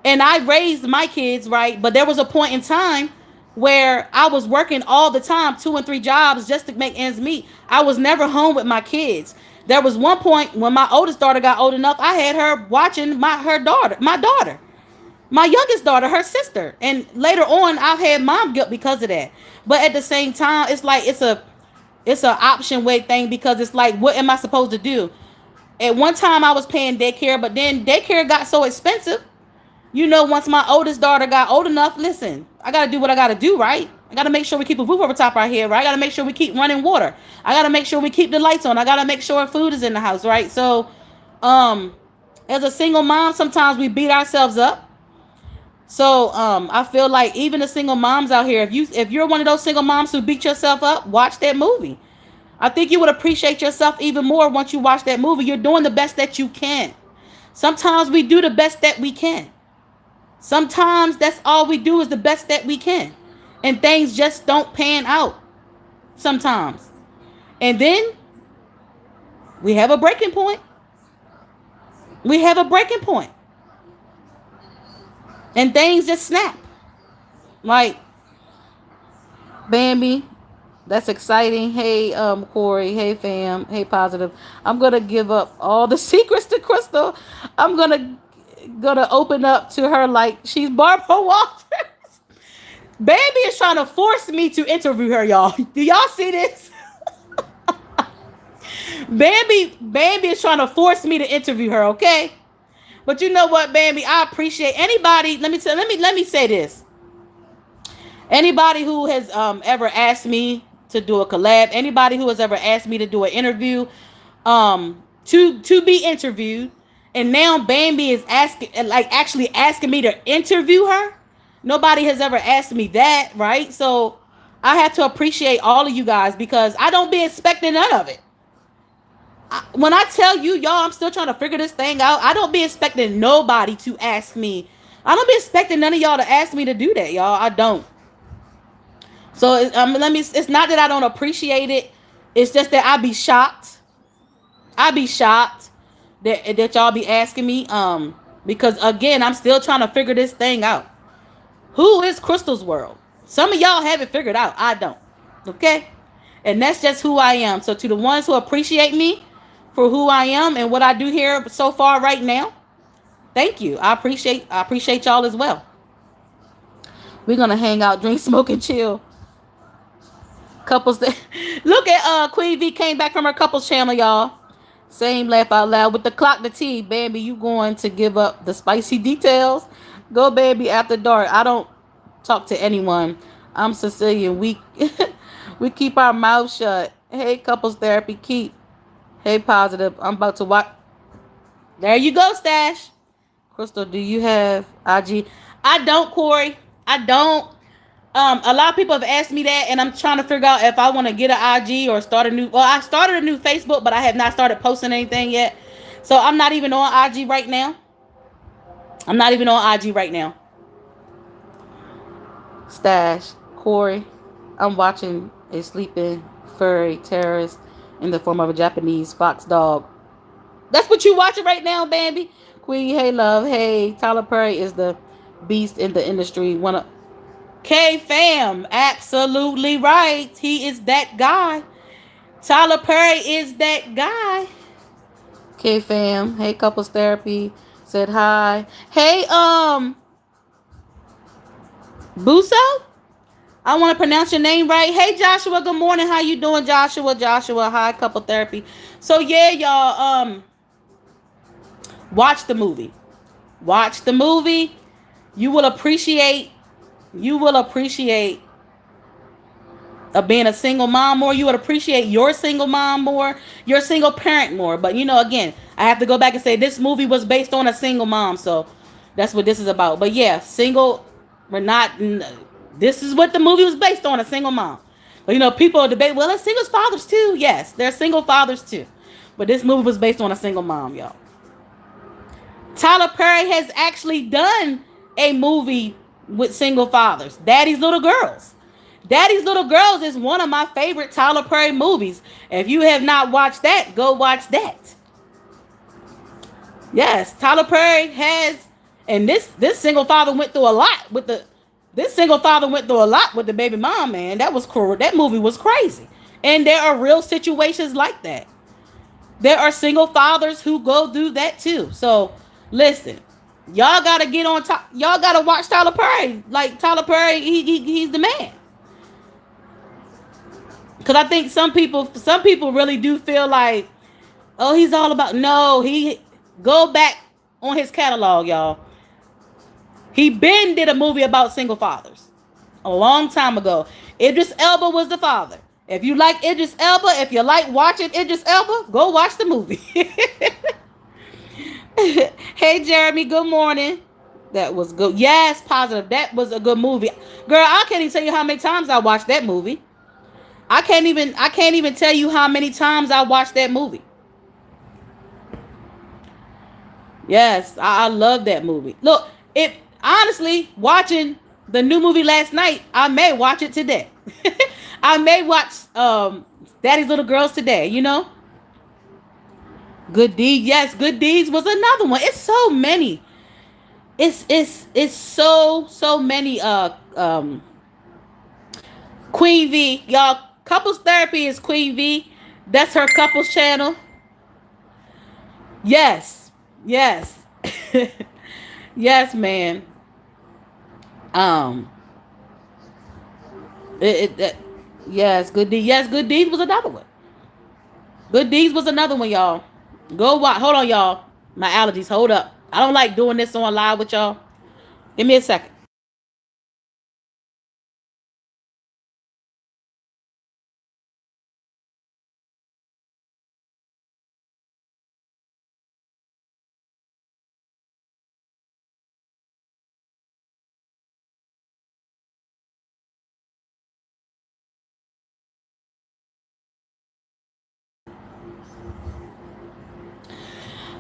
And I raised my kids, right? But there was a point in time where I was working all the time, 2 and 3 jobs just to make ends meet. I was never home with my kids. There was one point when my oldest daughter got old enough, I had her watching my daughter. My youngest daughter, her sister. And later on, I've had mom guilt because of that. But at the same time, it's like it's a option way thing, because it's like, what am I supposed to do? At one time, I was paying daycare, but then daycare got so expensive. Once my oldest daughter got old enough, listen, I got to do what I got to do, right? I got to make sure we keep a roof over top of our head, right? I got to make sure we keep running water. I got to make sure we keep the lights on. I got to make sure food is in the house, right? So, um, as a single mom, sometimes we beat ourselves up. So, I feel like even the single moms out here, if you're one of those single moms who beat yourself up, watch that movie. I think you would appreciate yourself even more once you watch that movie. You're doing the best that you can. Sometimes we do the best that we can. Sometimes that's all we do is the best that we can. And things just don't pan out sometimes. And then we have a breaking point. We have a breaking point. And things just snap. Like, Bambi, that's exciting. Hey, Corey. Hey, fam. Hey, positive. I'm gonna give up all the secrets to Crystal. I'm gonna open up to her like she's Barbara Walters. Baby is trying to force me to interview her, y'all. Do y'all see this? Bambi is trying to force me to interview her, okay? But you know what, Bambi? I appreciate anybody. Let me say this. Anybody who has ever asked me to do a collab, anybody who has ever asked me to do an interview, to be interviewed, and now Bambi is actually asking me to interview her. Nobody has ever asked me that, right? So I have to appreciate all of you guys because I don't be expecting none of it. When I tell you, y'all, I'm still trying to figure this thing out. I don't be expecting nobody to ask me. I don't be expecting none of y'all to ask me to do that, y'all. I don't. So it's not that I don't appreciate it. It's just that I be shocked. I be shocked that y'all be asking me. Because again, I'm still trying to figure this thing out. Who is Crystal's World? Some of y'all have it figured out. I don't. Okay? And that's just who I am. So to the ones who appreciate me for who I am and what I do here so far right now, thank you. I appreciate y'all as well. We're gonna hang out, drink, smoke, and chill. Couples that look at Queen V came back from her couples channel, y'all. Same laugh out loud with the clock to tea. Baby, you going to give up the spicy details? Go, baby, after dark. I don't talk to anyone. I'm Sicilian. We keep our mouth shut. Hey, couples therapy, keep. Hey, positive. I'm about to watch. There you go, Stash. Crystal, do you have IG? I don't, Corey. I don't. A lot of people have asked me that, and I'm trying to figure out if I want to get an IG or start a new. Well, I started a new Facebook, but I have not started posting anything yet. So I'm not even on IG right now. Stash, Corey, I'm watching a sleeping furry terrorist in the form of a Japanese fox dog. That's what you watching right now, Bambi. Queen, hey love, hey. Tyler Perry is the beast in the industry. K fam, absolutely right. He is that guy. Tyler Perry is that guy. K fam, hey couples therapy. Said hi. Hey, Buso? I want to pronounce your name right. Hey, Joshua. Good morning. How you doing, Joshua? Hi, couple therapy. So yeah, y'all. Watch the movie. You will appreciate being a single mom more. You would appreciate your single mom more. Your single parent more. But again, I have to go back and say this movie was based on a single mom, so that's what this is about. But yeah, single. We're not. This is what the movie was based on, a single mom. But people debate, well, there's single fathers too. Yes, there's single fathers too. But this movie was based on a single mom, y'all. Tyler Perry has actually done a movie with single fathers. Daddy's Little Girls. Daddy's Little Girls is one of my favorite Tyler Perry movies. If you have not watched that, go watch that. Yes, Tyler Perry has, and this single father went through a lot with the baby mom, man. That movie was crazy. And there are real situations like that. There are single fathers who go through that too. So listen, y'all gotta get on top. Y'all gotta watch Tyler Perry. Like Tyler Perry, he's the man. Because I think some people really do feel like, oh, he's all about. No, he go back on his catalog, y'all. He did a movie about single fathers a long time ago. Idris Elba was the father. If you like Idris Elba, if you like watching Idris Elba, go watch the movie. Hey, Jeremy, good morning. That was good. Yes, positive. That was a good movie. Girl, I can't even tell you how many times I watched that movie. I can't even tell you how many times I watched that movie. Yes, I love that movie. Look, it honestly watching the new movie last night, I may watch it today. I may watch Daddy's Little Girls today, you know? Good Deeds. Yes, Good Deeds was another one. It's so many. It's so many Queen V. Y'all, couples therapy is Queen V. That's her couples channel. Yes. Yes. Yes, man. Um it yes, Good Deeds. Yes, Good Deeds was another one. Good Deeds was another one, y'all. Go watch. Hold on, y'all. My allergies. Hold up. I don't like doing this on live with y'all. Give me a second.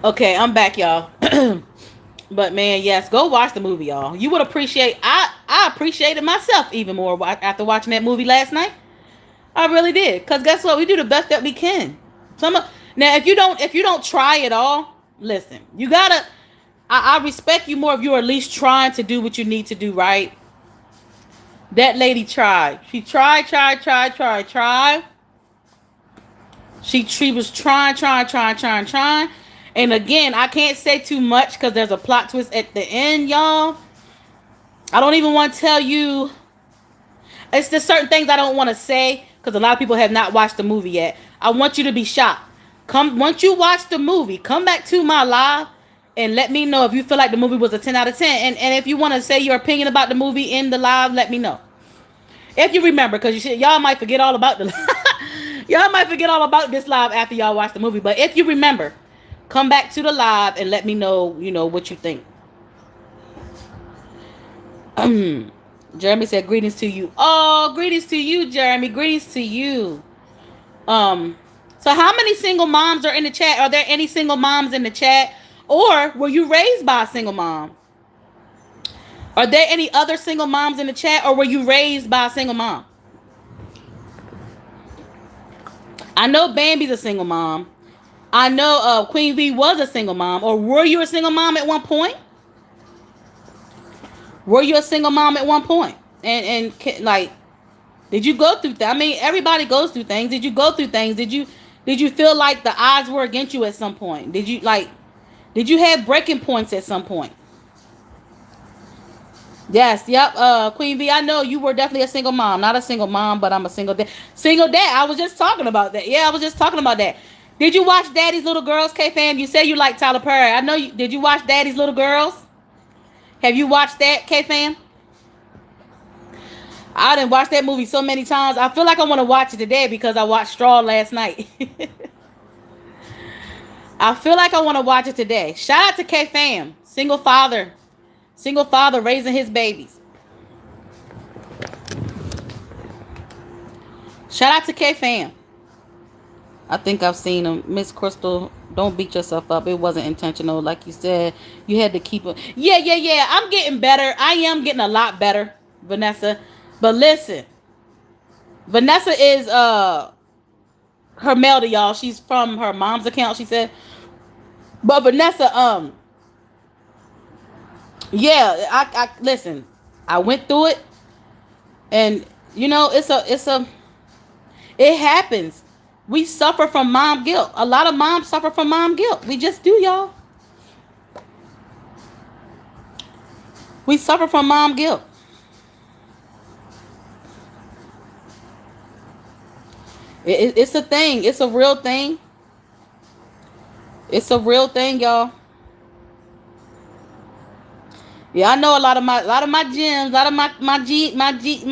Okay, I'm back, y'all. But man, yes, go watch the movie, y'all. You would appreciate. I appreciated myself even more after watching that movie last night. I really did. Cause guess what? We do the best that we can. Now, if you don't try at all, listen. You gotta. I respect you more if you're at least trying to do what you need to do. Right? That lady tried. She tried. She was trying. And again, I can't say too much because there's a plot twist at the end, y'all. I don't even want to tell you. It's just certain things I don't want to say because a lot of people have not watched the movie yet. I want you to be shocked. Once you watch the movie, come back to my live and let me know if you feel like the movie was a 10 out of 10. And if you want to say your opinion about the movie in the live, let me know. If you remember, because y'all might forget all about the y'all might forget all about this live after y'all watch the movie. But if you remember, come back to the live and let me know, what you think. Jeremy said greetings to you. Oh, greetings to you, Jeremy. Greetings to you. So how many single moms are in the chat? Are there any single moms in the chat? Or were you raised by a single mom? Are there any other single moms in the chat? Or were you raised by a single mom? I know Bambi's a single mom. I know Queen V was a single mom. Or were you a single mom at one point? Were you a single mom at one point? And like, did you go through that? I mean, everybody goes through things. Did you go through things? Did you feel like the odds were against you at some point? Did you have breaking points at some point? Yes, yep. Queen V, I know you were definitely a single mom. Not a single mom, but I'm a single dad. Single dad. I was just talking about that. Yeah, I was just talking about that. Did you watch Daddy's Little Girls, K-Fam? You said you like Tyler Perry. I know you. Did you watch Daddy's Little Girls? Have you watched that, K-Fam? I didn't watch that movie so many times. I feel like I want to watch it today because I watched Straw last night. I feel like I want to watch it today. Shout out to K-Fam. Single father raising his babies. Shout out to K-Fam. I think I've seen him. Miss Crystal, don't beat yourself up. It wasn't intentional. Like you said, you had to keep it. Yeah. I'm getting better. I am getting a lot better, Vanessa. But listen, Vanessa is her Melda, y'all. She's from her mom's account, she said. But Vanessa, yeah, I listen. I went through it, and it happens. We suffer from mom guilt. A lot of moms suffer from mom guilt. We just do, y'all. We suffer from mom guilt. It's a thing. It's a real thing. It's a real thing, y'all. Yeah, I know a lot of my gems, a lot of my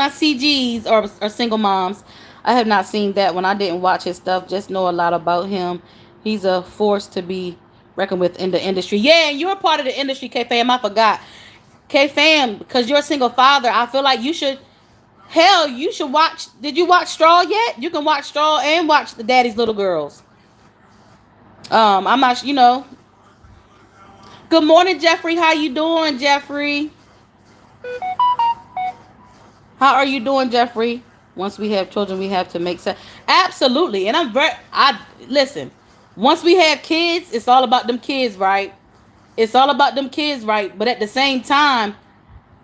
CGs are single moms. I have not seen that one. I didn't watch his stuff. Just know a lot about him. He's a force to be reckoned with in the industry. Yeah, and you're a part of the industry, K fam. I forgot. K fam, because you're a single father, I feel like you should. Hell, you should watch. Did you watch Straw yet? You can watch Straw and watch the Daddy's Little Girls. I'm not. Good morning, Jeffrey. How you doing, Jeffrey? How are you doing, Jeffrey? Once we have children, we have to make sense. Absolutely, and I listen. Once we have kids, it's all about them kids, right? It's all about them kids, right? But at the same time,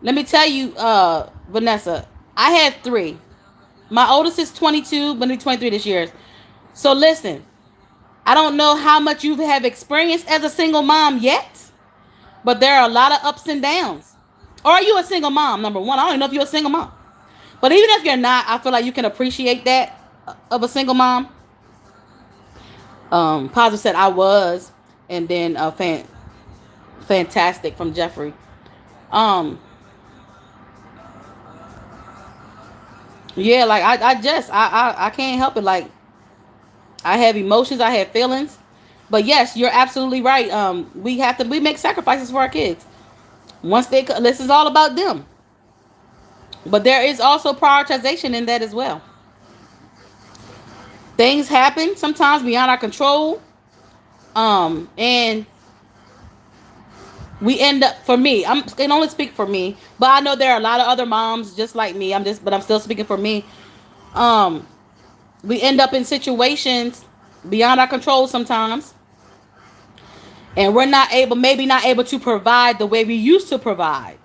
let me tell you, Vanessa, I have three. My oldest is 22, but he's 23 this year. So listen, I don't know how much you have experienced as a single mom yet, but there are a lot of ups and downs. Or are you a single mom? Number one, I don't even know if you're a single mom. But even if you're not, I feel like you can appreciate that of a single mom. Positive said I was, and then fantastic from Jeffrey. Um, yeah, like I can't help it. Like I have emotions, I have feelings, but yes, you're absolutely right. We make sacrifices for our kids. Once this is all about them, but there is also prioritization in that as well. Things happen sometimes beyond our control, and we end up, for me, I can only speak for me, but I know there are a lot of other moms just like me. But I'm still speaking for me. um we end up in situations beyond our control sometimes, and we're not able, maybe not able to provide the way we used to provide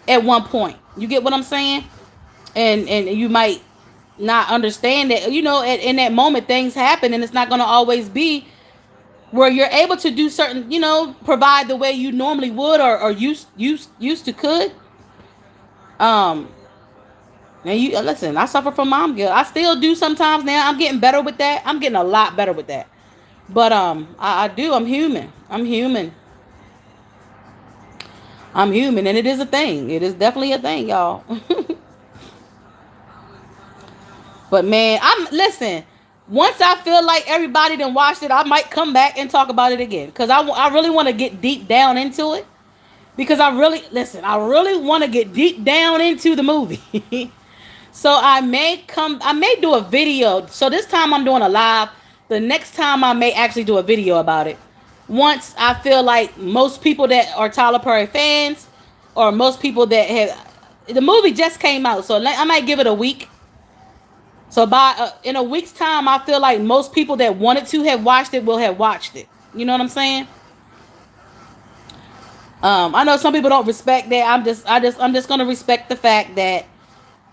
at one point. You get what I'm saying? And you might not understand that, in that moment things happen, and it's not going to always be where you're able to do certain, provide the way you normally would, or used to could. um and you listen, I suffer from mom guilt. I still do sometimes. Now I'm getting better with that. I'm getting a lot better with that. But I do. I'm human. I'm human, and it is a thing. It is definitely a thing, y'all. But man, I'm listen. Once I feel like everybody done watched it, I might come back and talk about it again, because I really want to get deep down into it. Because I really want to get deep down into the movie. So I may do a video. So this time I'm doing a live. The next time I may actually do a video about it. Once I feel like most people that are Tyler Perry fans, or most people that have, the movie just came out, so I might give it a week. So by in a week's time, I feel like most people that wanted to have watched it will have watched it. You know what I'm saying? I know some people don't respect that. I'm just gonna respect the fact that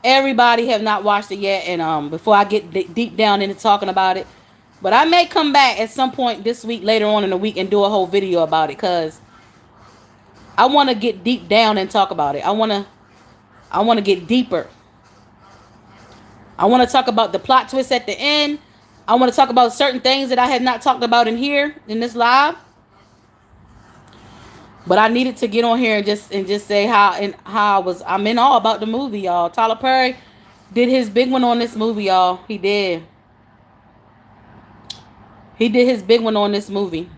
everybody have not watched it yet, and before I get deep down into talking about it. But I may come back at some point this week, later on in the week, and do a whole video about it, because I want to get deep down and talk about it. I want to get deeper. I want to talk about the plot twist at the end. I want to talk about certain things that I have not talked about in here in this live. But I needed to get on here and just say I'm in awe about the movie, y'all. Tyler Perry did his big one on this movie, y'all. He did. He did his big one on this movie.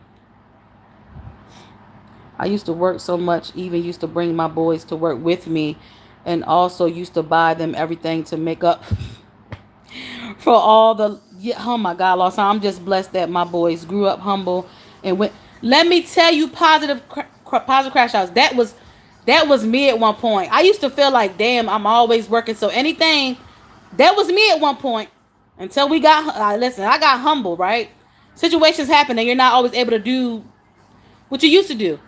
I used to work so much, even used to bring my boys to work with me, and also used to buy them everything to make up for all the, yeah, oh my God, Lord, so I'm just blessed that my boys grew up humble and went. Let me tell you, positive crash outs. That was me at one point. I used to feel like, damn, I'm always working. So anything, that was me at one point. Until we got, listen, I got humble, right? Situations happen and you're not always able to do what you used to do.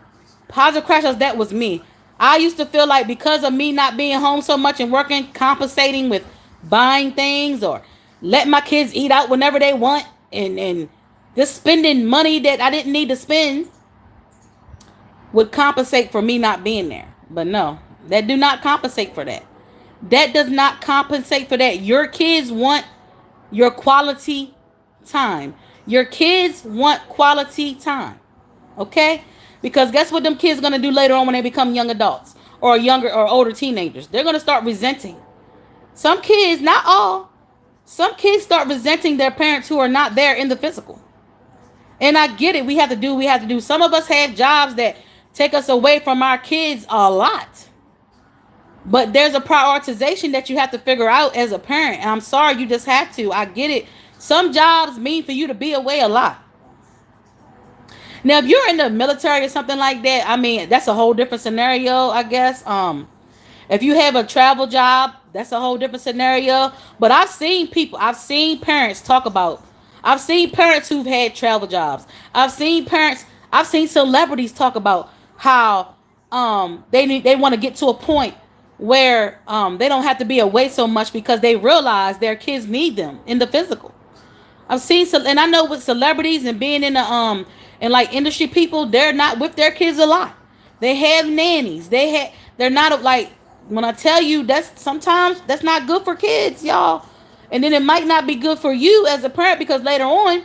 Positive crash outs, that was me. I used to feel like, because of me not being home so much and working, compensating with buying things, or letting my kids eat out whenever they want, and just spending money that I didn't need to spend, would compensate for me not being there. But no, that do not compensate for that. That does not compensate for that. Your kids want your quality time. Your kids want quality time. Okay? Because guess what them kids gonna do later on when they become young adults? or younger or older teenagers. They're going to start resenting. Some kids, not all, some kids start resenting their parents who are not there in the physical. And I get it. We have to do. We have to do. Some of us have jobs that take us away from our kids a lot. But there's a prioritization that you have to figure out as a parent. And I'm sorry, you just have to. I get it. Some jobs mean for you to be away a lot. Now, if you're in the military or something like that, I mean, that's a whole different scenario, I guess. If you have a travel job, that's a whole different scenario. But I've seen parents talk about, I've seen parents who've had travel jobs. I've seen celebrities talk about how they want to get to a point where they don't have to be away so much because they realize their kids need them in the physical. I've seen some, and I know with celebrities and being in the and like industry people, they're not with their kids a lot. They have nannies. They're not like, when I tell you, that's sometimes that's not good for kids, y'all. And then it might not be good for you as a parent, because later on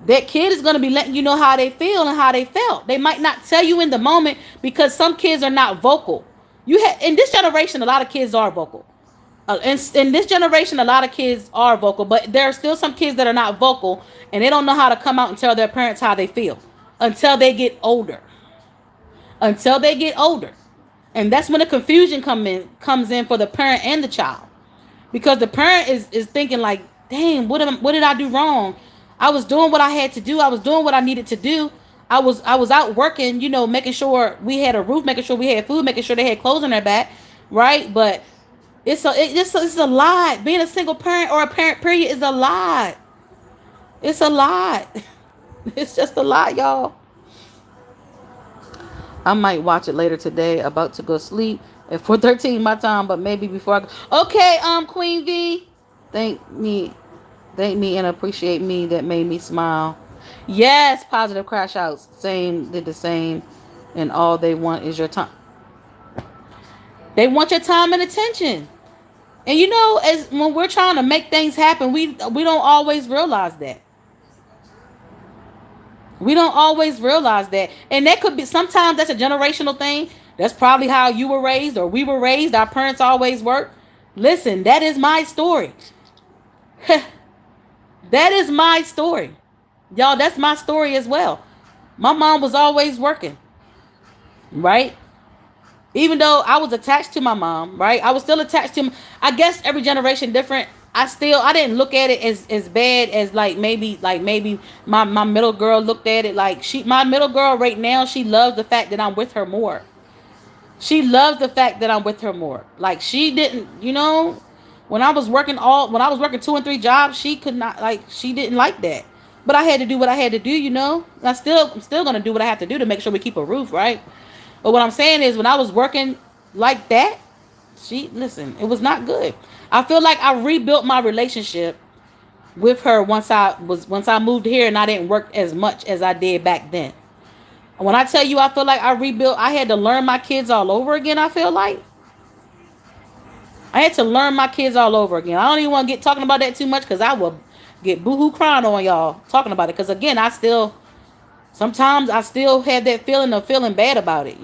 that kid is going to be letting you know how they feel and how they felt. They might not tell you in the moment because some kids are not vocal. In this generation, a lot of kids are vocal. In this generation, a lot of kids are vocal, but there are still some kids that are not vocal, and they don't know how to come out and tell their parents how they feel until they get older. Until they get older. And that's when the confusion comes in for the parent and the child. Because the parent is thinking like, dang, what did I do wrong? I was doing what I had to do. I was doing what I needed to do. I was out working, making sure we had a roof, making sure we had food, making sure they had clothes on their back, right? But it's a lot. Being a single parent or a parent period is a lot. It's a lot. It's just a lot, y'all. I might watch it later today. About to go sleep at 4:13 my time, but maybe before I go. Okay, Queen V. Thank me and appreciate me. That made me smile. Yes, positive crash outs. Same, did the same. And all they want is your time. They want your time and attention. And as when we're trying to make things happen, we don't always realize that. We don't always realize that. And that could be, sometimes that's a generational thing. That's probably how you were raised or we were raised. Our parents always worked. Listen, that is my story. That is my story. Y'all, that's my story as well. My mom was always working. Right? Even though I was attached to my mom, right? I was still attached to I guess every generation different. I didn't look at it as bad as like maybe my middle girl looked at it. Like my middle girl right now, she loves the fact that I'm with her more. She loves the fact that I'm with her more. Like she didn't, when I was working 2 and 3 jobs, she could not, like, she didn't like that. But I had to do what I had to do, I'm still gonna do what I have to do to make sure we keep a roof, right? But what I'm saying is, when I was working like that, listen, it was not good. I feel like I rebuilt my relationship with her once I moved here and I didn't work as much as I did back then. When I tell you, I feel like I had to learn my kids all over again. I feel like I had to learn my kids all over again. I don't even want to get talking about that too much, because I will get boohoo crying on y'all talking about it. Because again, sometimes I still have that feeling of feeling bad about it,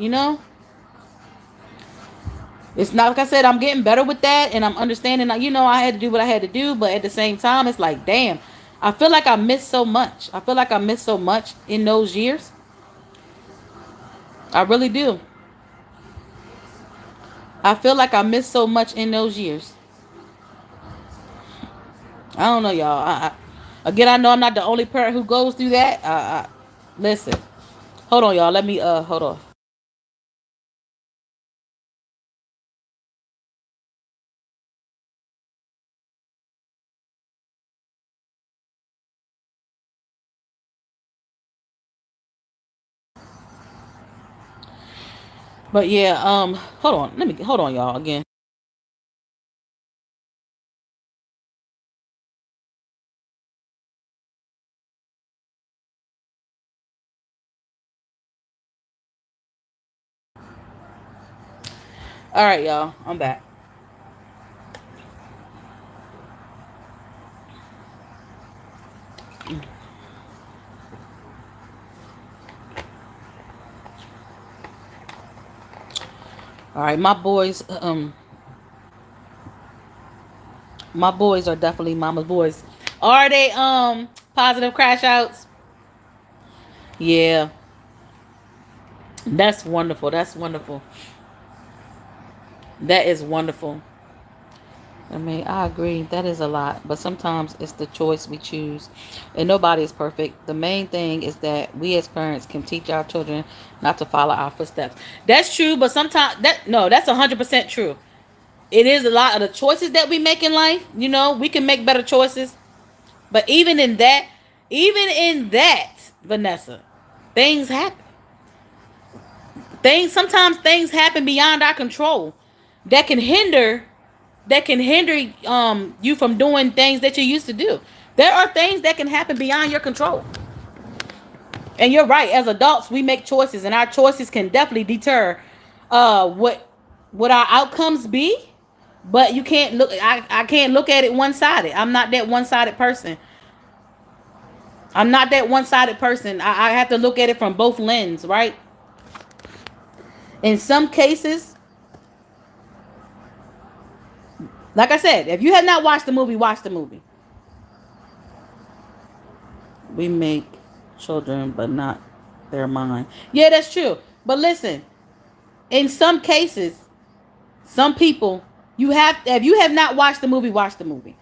It's not, like I said, I'm getting better with that, and I'm understanding that, I had to do what I had to do, but at the same time, it's like, damn, I feel like I missed so much. I feel like I missed so much in those years. I really do. I feel like I missed so much in those years. I don't know, y'all. Again, I know I'm not the only parent who goes through that. Listen. Hold on, y'all. Let me, hold on. But yeah, hold on. Hold on, y'all, again. All right, y'all. I'm back. All right, my boys are definitely mama's boys. Are they positive crash outs? Yeah, that's wonderful. That's wonderful. That is wonderful. I mean, I agree. That is a lot. But sometimes it's the choice we choose. And nobody is perfect. The main thing is that we as parents can teach our children not to follow our footsteps. That's true, but sometimes that's 100% true. It is a lot of the choices that we make in life. We can make better choices. But even in that, Vanessa, things happen. Sometimes things happen beyond our control that can hinder you from doing things that you used to do. There are things that can happen beyond your control. And you're right, as adults we make choices, and our choices can definitely deter what our outcomes be. But you can't look I can't look at it one-sided. I'm not that one-sided person. I have to look at it from both lenses, right? In some cases, like I said, if you have not watched the movie, watch the movie. We make children, but not their mind. Yeah, that's true. But listen, in some cases, some people, if you have not watched the movie, watch the movie.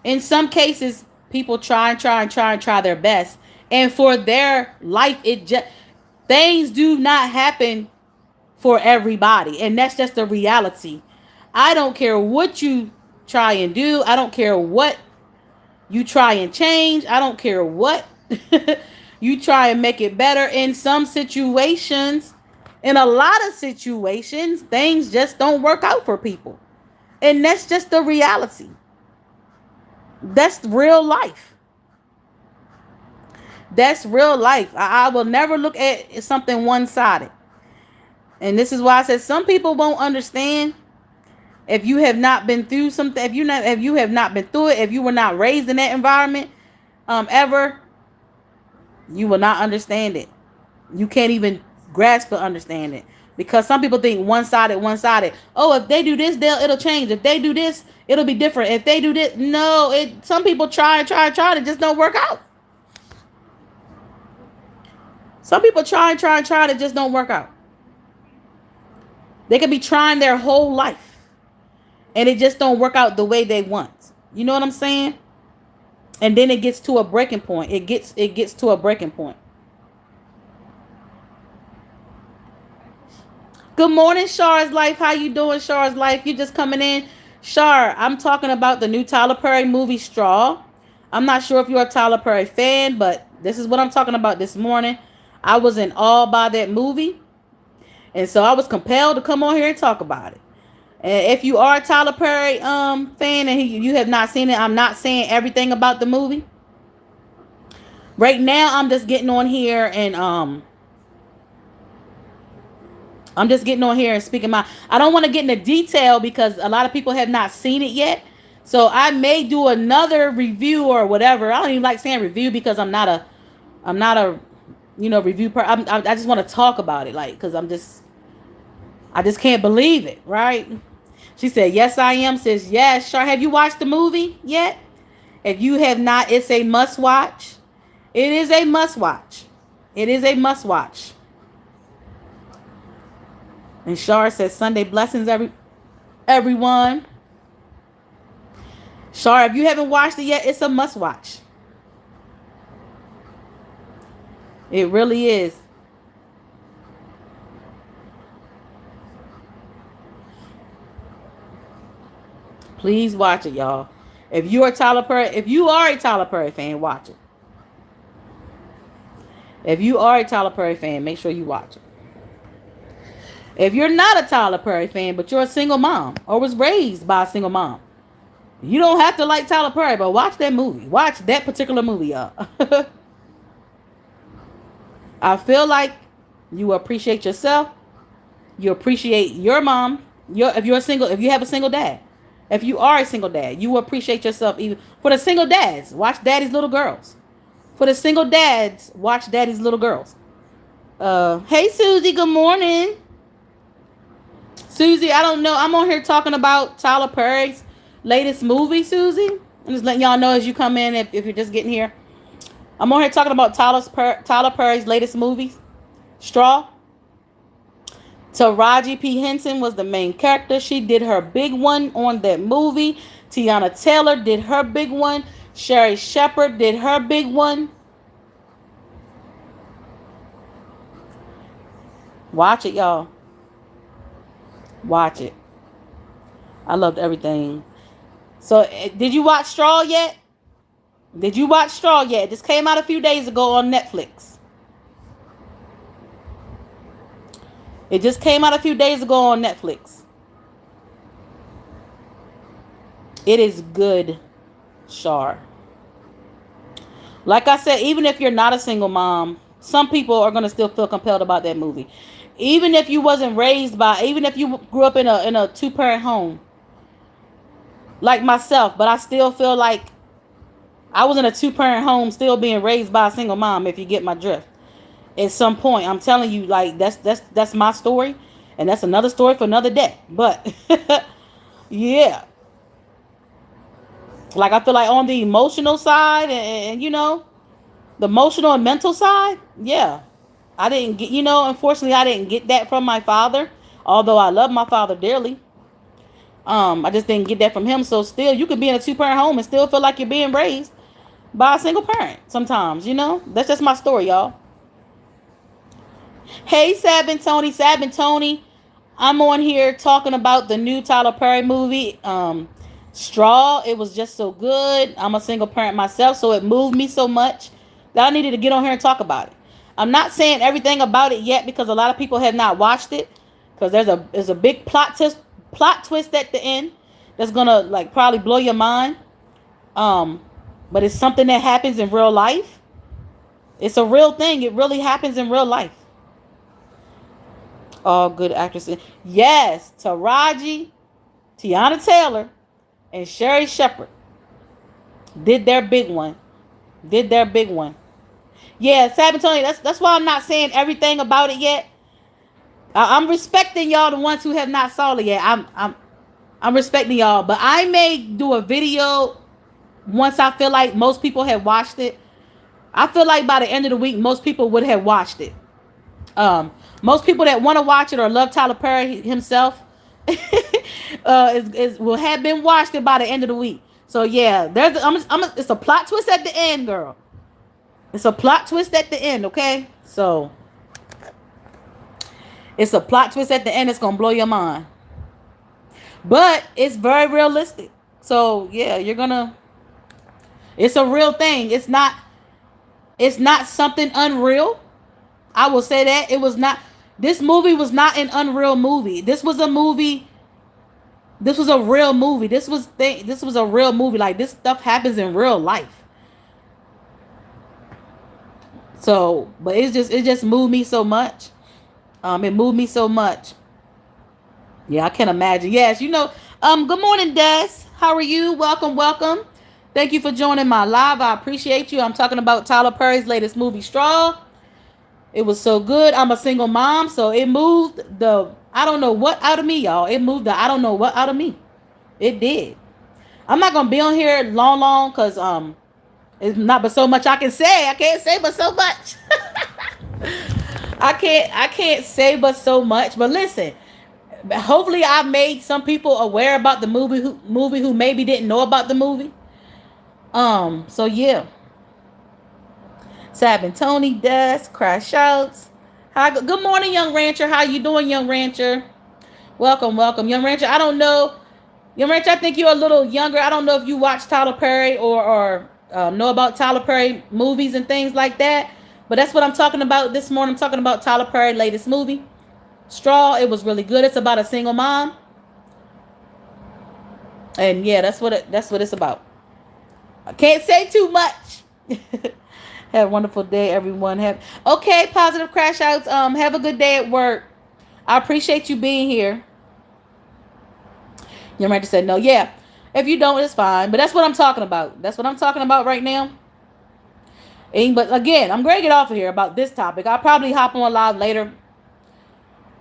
In some cases, people try and try and try and try their best, and for their life, things do not happen for everybody, and that's just the reality. I don't care what you try and do. I don't care what you try and change. I don't care what you try and make it better. In some situations, in a lot of situations, things just don't work out for people. And that's just the reality. That's real life. That's real life. I will never look at something one-sided. And this is why I said some people won't understand if you have not been through something, if you have not been through it, if you were not raised in that environment, ever, you will not understand it. You can't even grasp or understand it. Because some people think one-sided. Oh, if they do this, it'll change. If they do this, it'll be different. If they do this, no. Some people try and try and try, it just don't work out. Some people try and try and try, it just don't work out. They could be trying their whole life, and it just don't work out the way they want. You know what I'm saying? And then it gets to a breaking point. It gets to a breaking point. Good morning, Shar's Life. How you doing, Shar's Life? You just coming in? Shar, I'm talking about the new Tyler Perry movie, Straw. I'm not sure if you're a Tyler Perry fan, but this is what I'm talking about this morning. I was in awe by that movie, and so I was compelled to come on here and talk about it. And if you are a Tyler Perry fan and you have not seen it, I'm not saying everything about the movie. Right now, I'm just getting on here and speaking my. I don't want to get into detail because a lot of people have not seen it yet. So I may do another review or whatever. I don't even like saying review because I'm not a review. I just want to talk about it, like, because I just can't believe it, right? She said, yes, I am. Says, yes, sure. Have you watched the movie yet? If you have not, it's a must watch. It is a must watch. It is a must watch. And Shar says, Sunday blessings, everyone. Shar, if you haven't watched it yet, it's a must watch. It really is. Please watch it, y'all. If you are a Tyler Perry fan, watch it. If you are a Tyler Perry fan, make sure you watch it. If you're not a Tyler Perry fan, but you're a single mom or was raised by a single mom, you don't have to like Tyler Perry, but watch that movie. Watch that particular movie, y'all. I feel like you appreciate yourself. You appreciate your mom. If you have a single dad. If you are a single dad, you appreciate yourself. Even for the single dads, watch Daddy's Little Girls. For the single dads, watch Daddy's Little Girls. Hey Susie, good morning. Susie, I don't know. I'm on here talking about Tyler Perry's latest movie, Susie. I'm just letting y'all know as you come in, if you're just getting here. I'm on here talking about Tyler Perry's latest movie, Straw. Taraji P. Henson was the main character. She did her big one on that movie. Taylor did her big one. Sherrishepard did her big one. Watch it, y'all. Watch it. I loved everything. So, did you watch Straw yet? Did you watch Straw yet? This came out a few days ago on Netflix. It just came out a few days ago on Netflix. It is good, Shar. Like I said, even if you're not a single mom, some people are going to still feel compelled about that movie. Even if you wasn't raised by, even if you grew up in a two-parent home, like myself, but I still feel like I was in a two-parent home still being raised by a single mom, if you get my drift. At some point, I'm telling you, like, that's my story, and that's another story for another day. But yeah, like I feel like on the emotional side and you know, the emotional and mental side, yeah, I didn't get, you know, unfortunately I didn't get that from my father, although I love my father dearly. I just didn't get that from him. So still, you could be in a two-parent home and still feel like you're being raised by a single parent sometimes, you know. That's just my story, y'all. Hey, Sab and Tony. I'm on here talking about the new Tyler Perry movie, Straw. It was just so good. I'm a single parent myself, so it moved me so much that I needed to get on here and talk about it. I'm not saying everything about it yet because a lot of people have not watched it, because there's a big plot twist at the end that's gonna like probably blow your mind. But it's something that happens in real life. It's a real thing. It really happens in real life. All good actresses. Yes, Taraji, Taylor, and Sherrishepard did their big one. Yeah, Sab and Tony. That's why I'm not saying everything about it yet. I'm respecting y'all, the ones who have not saw it yet. I'm respecting y'all, but I may do a video once I feel like most people have watched it. I feel like by the end of the week, most people would have watched it. Most people that want to watch it or love Tyler Perry himself will have been watched it by the end of the week. So yeah, it's a plot twist at the end, girl. It's a plot twist at the end, okay? So it's a plot twist at the end. It's gonna blow your mind, but it's very realistic. So yeah, it's a real thing. It's not something unreal. I will say that it was not. This movie was not an unreal movie. This was a movie. This was a real movie. This was a real movie. Like, this stuff happens in real life. So, but it just moved me so much. It moved me so much. Yeah, I can imagine. Yes, you know. Good morning, Des. How are you? Welcome. Thank you for joining my live. I appreciate you. I'm talking about Tyler Perry's latest movie, Straw. It was so good. I'm a single mom, so it moved the I don't know what out of me, y'all. It moved the I don't know what out of me. It did. I'm not gonna be on here long, because it's not but so much I can say. I can't say but so much. I can't say but so much. But listen, hopefully I made some people aware about the movie who maybe didn't know about the movie. So yeah. Sab and Tony, Dust, Crash Shouts. Good morning, Young Rancher. How you doing, Young Rancher? Welcome, Young Rancher. I don't know, Young Rancher. I think you're a little younger. I don't know if you watch Tyler Perry or know about Tyler Perry movies and things like that. But that's what I'm talking about this morning. I'm talking about Tyler Perry's latest movie, Straw. It was really good. It's about a single mom, and yeah, that's what it's about. I can't say too much. Have a wonderful day, everyone. Okay, positive crash outs. Have a good day at work. I appreciate you being here. Your manager said no. Yeah, if you don't, it's fine. But that's what I'm talking about. That's what I'm talking about right now. But again, I'm going to get off of here about this topic. I'll probably hop on live later.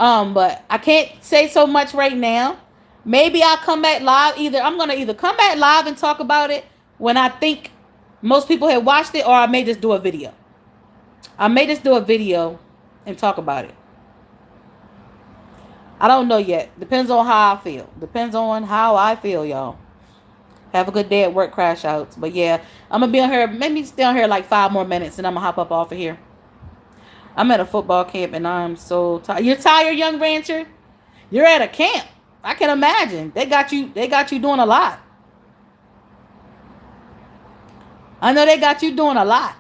But I can't say so much right now. Maybe I'll come back live. I'm gonna either come back live and talk about it when I think most people have watched it, or I may just do a video. I may just do a video and talk about it. I don't know yet. Depends on how I feel. Depends on how I feel, y'all. Have a good day at work, crash outs. But yeah, I'm gonna be on here. Maybe stay on here like 5 more minutes, and I'm gonna hop up off of here. I'm at a football camp, and I'm so tired. You're tired, young rancher? You're at a camp. I can imagine. They got you. They got you doing a lot. I know they got you doing a lot.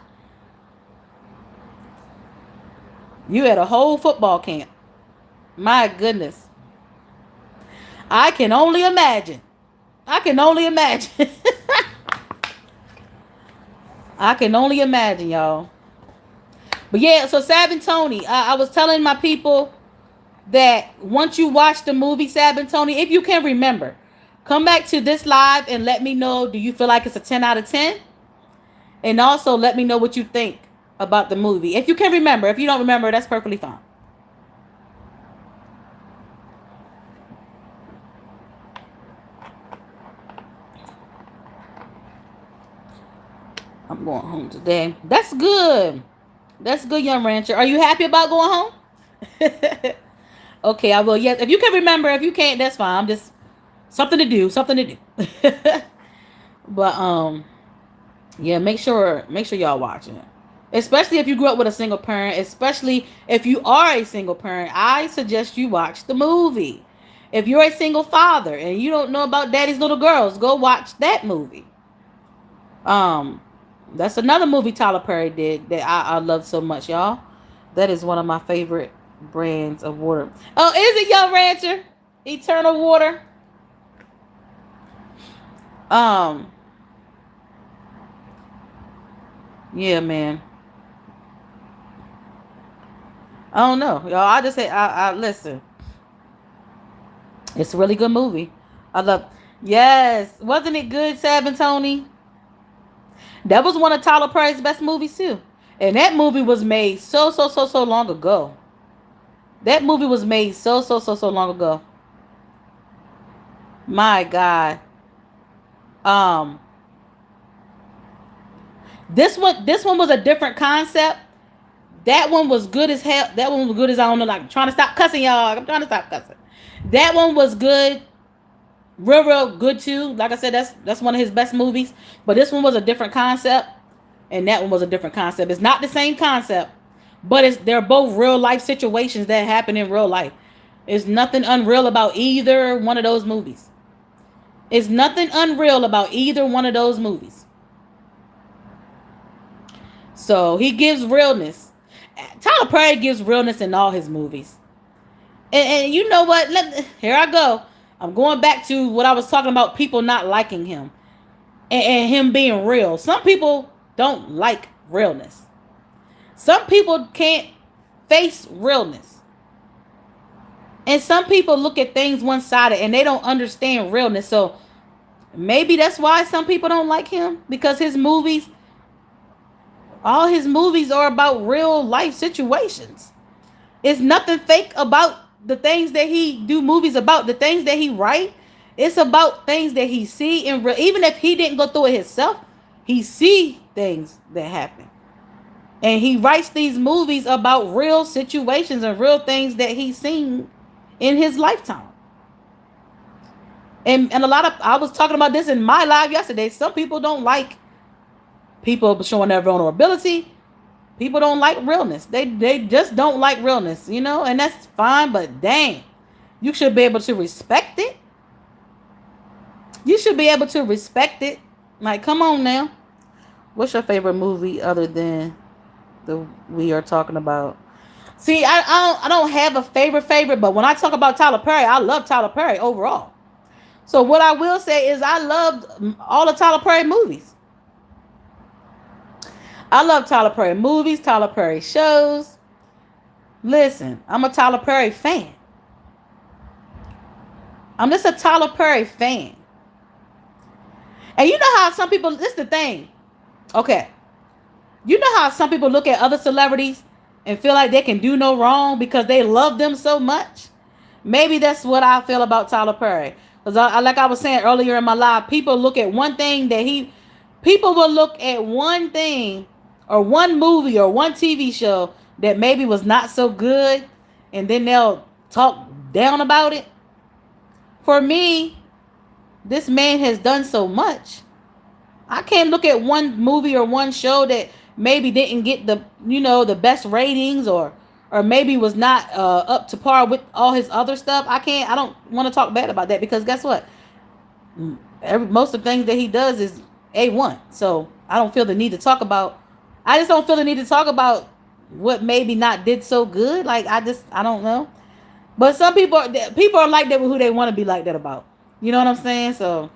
You at a whole football camp. My goodness. I can only imagine. I can only imagine. I can only imagine, y'all. But yeah, so Sab and Tony, I was telling my people that once you watch the movie Sab and Tony, if you can remember, come back to this live and let me know, do you feel like it's a 10 out of 10? And also let me know what you think about the movie. If you can remember. If you don't remember, that's perfectly fine. I'm going home today. That's good. That's good, young rancher. Are you happy about going home? Okay, I will. Yes, if you can remember. If you can't, that's fine. I'm just something to do. Something to do. But yeah, make sure y'all watching it. Especially if you grew up with a single parent. Especially if you are a single parent, I suggest you watch the movie. If you're a single father and you don't know about Daddy's Little Girls, go watch that movie. That's another movie Tyler Perry did that I love so much, y'all. That is one of my favorite brands of water. Oh, is it, Young Rancher? Eternal Water. Yeah, man. I don't know, y'all. I just say, I listen. It's a really good movie. I love. Yes, wasn't it good, Sab and Tony? That was one of Tyler Perry's best movies too, and that movie was made so long ago. That movie was made so long ago. My God. Um, this one was a different concept. That one was good as hell. That one was good as I don't know. Like, I'm trying to stop cussing, y'all. I'm trying to stop cussing. That one was good, real good too. Like I said, that's one of his best movies. But this one was a different concept, and that one was a different concept. It's not the same concept, but they're both real life situations that happen in real life. There's nothing unreal about either one of those movies. It's nothing unreal about either one of those movies. So he gives realness. Tyler Perry gives realness in all his movies. And you know what? Here I go. I'm going back to what I was talking about, people not liking him. And him being real. Some people don't like realness. Some people can't face realness. And some people look at things one-sided and they don't understand realness. So maybe that's why some people don't like him. Because all his movies are about real life situations. It's nothing fake about the things that he do movies about. The things that he write, it's about things that he see in real. Even if he didn't go through it himself, he see things that happen. And he writes these movies about real situations and real things that he's seen in his lifetime. And I was talking about this in my live yesterday. Some people don't like people showing their vulnerability. People don't like realness. They just don't like realness, and that's fine, but dang, you should be able to respect it. You should be able to respect it. Like, come on now. What's your favorite movie other than the we are talking about? See, I don't have a favorite, but when I talk about Tyler Perry, I love Tyler Perry overall. So what I will say is I loved all of Tyler Perry movies. I love Tyler Perry movies, Tyler Perry shows. Listen, I'm a Tyler Perry fan. I'm just a Tyler Perry fan. And you know how some people, this is the thing. Okay. You know how some people look at other celebrities and feel like they can do no wrong because they love them so much. Maybe that's what I feel about Tyler Perry. Because like I was saying earlier in my live, people look at one thing people will look at one thing or one movie or one TV show that maybe was not so good, and then they'll talk down about it. For me, this man has done so much. I can't look at one movie or one show that maybe didn't get the best ratings, or maybe was not up to par with all his other stuff. I don't want to talk bad about that, because guess what? Most of the things that he does is A1. So I don't feel the need to talk about. I just don't feel the need to talk about what maybe not did so good. Like I don't know. But some people are like that with who they want to be like that about. You know what I'm saying? So,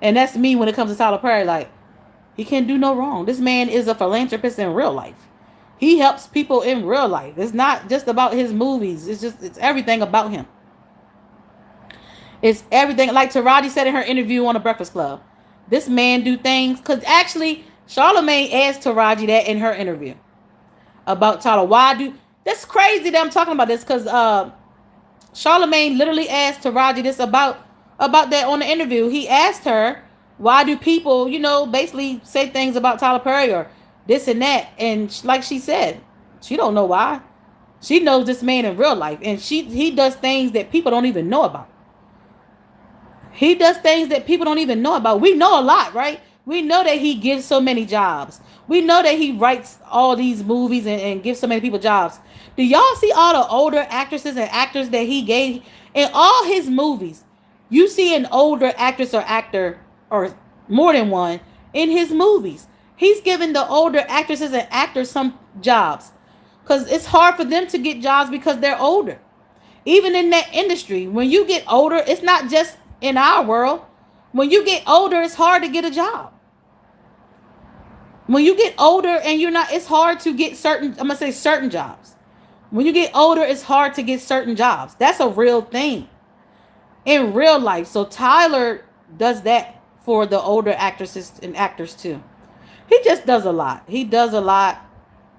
and that's me when it comes to Tyler Perry. Like, he can't do no wrong. This man is a philanthropist in real life. He helps people in real life. It's not just about his movies. It's everything about him. It's everything. Like Taraji said in her interview on the Breakfast Club. This man do things. Because actually, Charlamagne asked Taraji that in her interview. About Tyler. That's crazy that I'm talking about this. Because Charlamagne literally asked Taraji this about that on the interview. He asked her, why do people, basically say things about Tyler Perry or this and that? And like she said, she don't know why. She knows this man in real life, and he does things that people don't even know about. He does things that people don't even know about. We know a lot, right? We know that he gives so many jobs. We know that he writes all these movies and gives so many people jobs. Do y'all see all the older actresses and actors that he gave in all his movies? You see an older actress or actor, or more than one, in his movies. He's giving the older actresses and actors some jobs, because it's hard for them to get jobs because they're older. Even in that industry, when you get older, it's not just in our world. When you get older, it's hard to get a job. When you get older and it's hard to get certain jobs. When you get older, it's hard to get certain jobs. That's a real thing in real life. So Tyler does that for the older actresses and actors too. He just does a lot. He does a lot,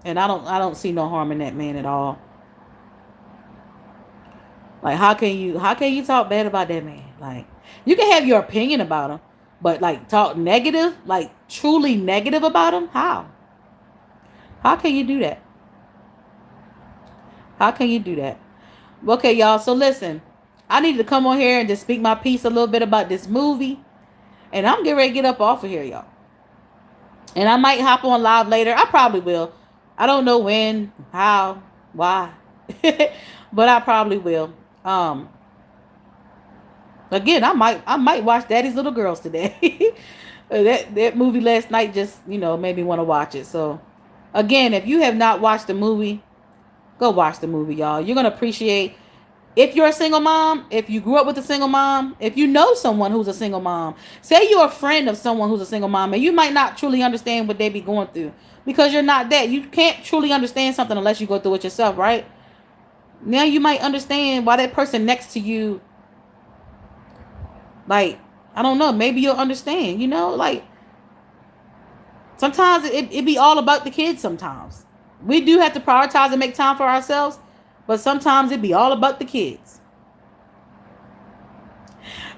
and I don't see no harm in that man at all. Like, how can you talk bad about that man? Like, you can have your opinion about him, but like talk negative, like truly negative about him? How? How can you do that? How can you do that? Okay, y'all. So listen, I need to come on here and just speak my piece a little bit about this movie. And I'm getting ready to get up off of here, y'all. And I might hop on live later. I probably will. I don't know when, how, why. But I probably will. Again, I might watch Daddy's Little Girls today. that movie last night just, made me want to watch it. So again, if you have not watched the movie, go watch the movie, y'all. You're going to appreciate, if you're a single mom, if you grew up with a single mom, if you know someone who's a single mom, say you're a friend of someone who's a single mom, and you might not truly understand what they be going through because you're not that. You can't truly understand something unless you go through it yourself, right? Now you might understand why that person next to you, like, I don't know, maybe you'll understand, like, sometimes it be all about the kids sometimes. We do have to prioritize and make time for ourselves, but sometimes it be all about the kids.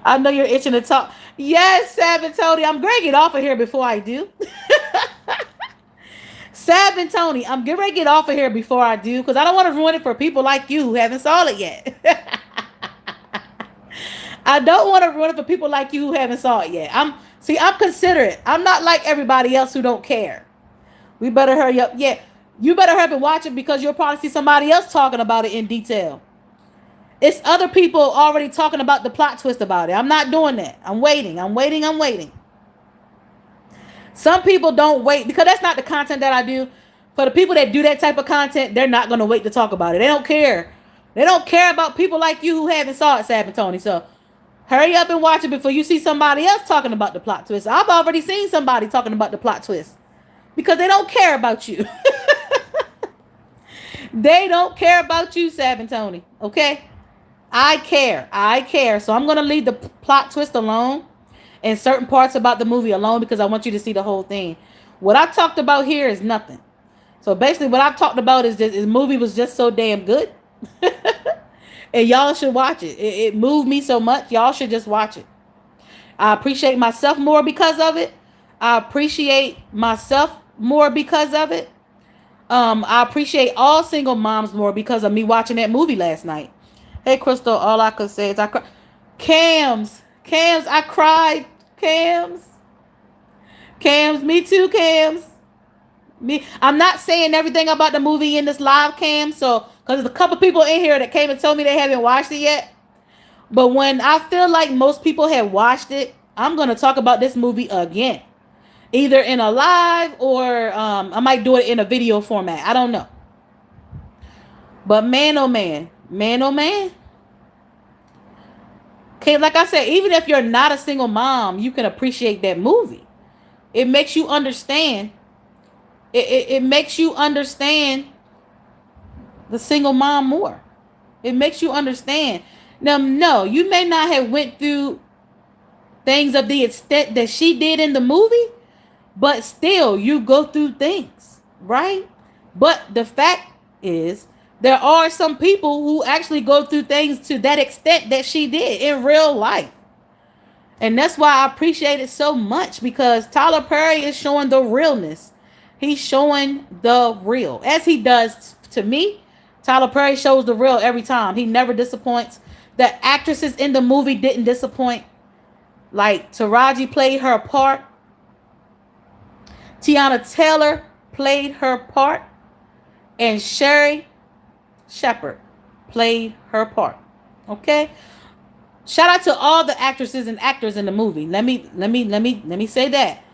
I know you're itching to talk. Yes, Sab and Tony. I'm going to get off of here before I do. Sab and Tony, I'm getting ready to get off of here before I do, because I don't want to ruin it for people like you who haven't saw it yet. I don't want to ruin it for people like you who haven't saw it yet. I'm considerate. I'm not like everybody else who don't care. We better hurry up. Yeah. You better hurry up and watch it, because you'll probably see somebody else talking about it in detail. It's other people already talking about the plot twist about it. I'm not doing that. I'm waiting. Some people don't wait, because that's not the content that I do. For the people that do that type of content, they're not going to wait to talk about it. They don't care. They don't care about people like you who haven't saw it, Sab and Tony. So hurry up and watch it before you see somebody else talking about the plot twist. I've already seen somebody talking about the plot twist, because they don't care about you. They don't care about you, Sab and Tony. Okay? I care. So I'm going to leave the plot twist alone and certain parts about the movie alone, because I want you to see the whole thing. What I talked about here is nothing. So basically, what I've talked about is this movie was just so damn good, and y'all should watch it. It moved me so much. Y'all should just watch it. I appreciate myself more because of it. I appreciate myself more because of it. I appreciate all single moms more because of me watching that movie last night. Hey, Crystal, all I could say is I cried. Cams, I cried. Cams, me too, Cams. Me, I'm not saying everything about the movie in this live, Cam. So, because there's a couple people in here that came and told me they haven't watched it yet. But when I feel like most people have watched it, I'm gonna talk about this movie again, either in a live or I might do it in a video format. I don't know. But man, oh man, man, oh man. Okay, like I said, even if you're not a single mom, you can appreciate that movie. It makes you understand. It makes you understand the single mom more. It makes you understand. Now, no, you may not have went through things of the extent that she did in the movie, but still, you go through things, right? But the fact is, there are some people who actually go through things to that extent that she did in real life. And that's why I appreciate it so much, because Tyler Perry is showing the realness. He's showing the real, as he does to me. Tyler Perry shows the real every time. He never disappoints. The actresses in the movie didn't disappoint. Like, Taraji played her part. Teyanataylor played her part. And sherrishepard played her part. Okay? Shout out to all the actresses and actors in the movie. Let me say that.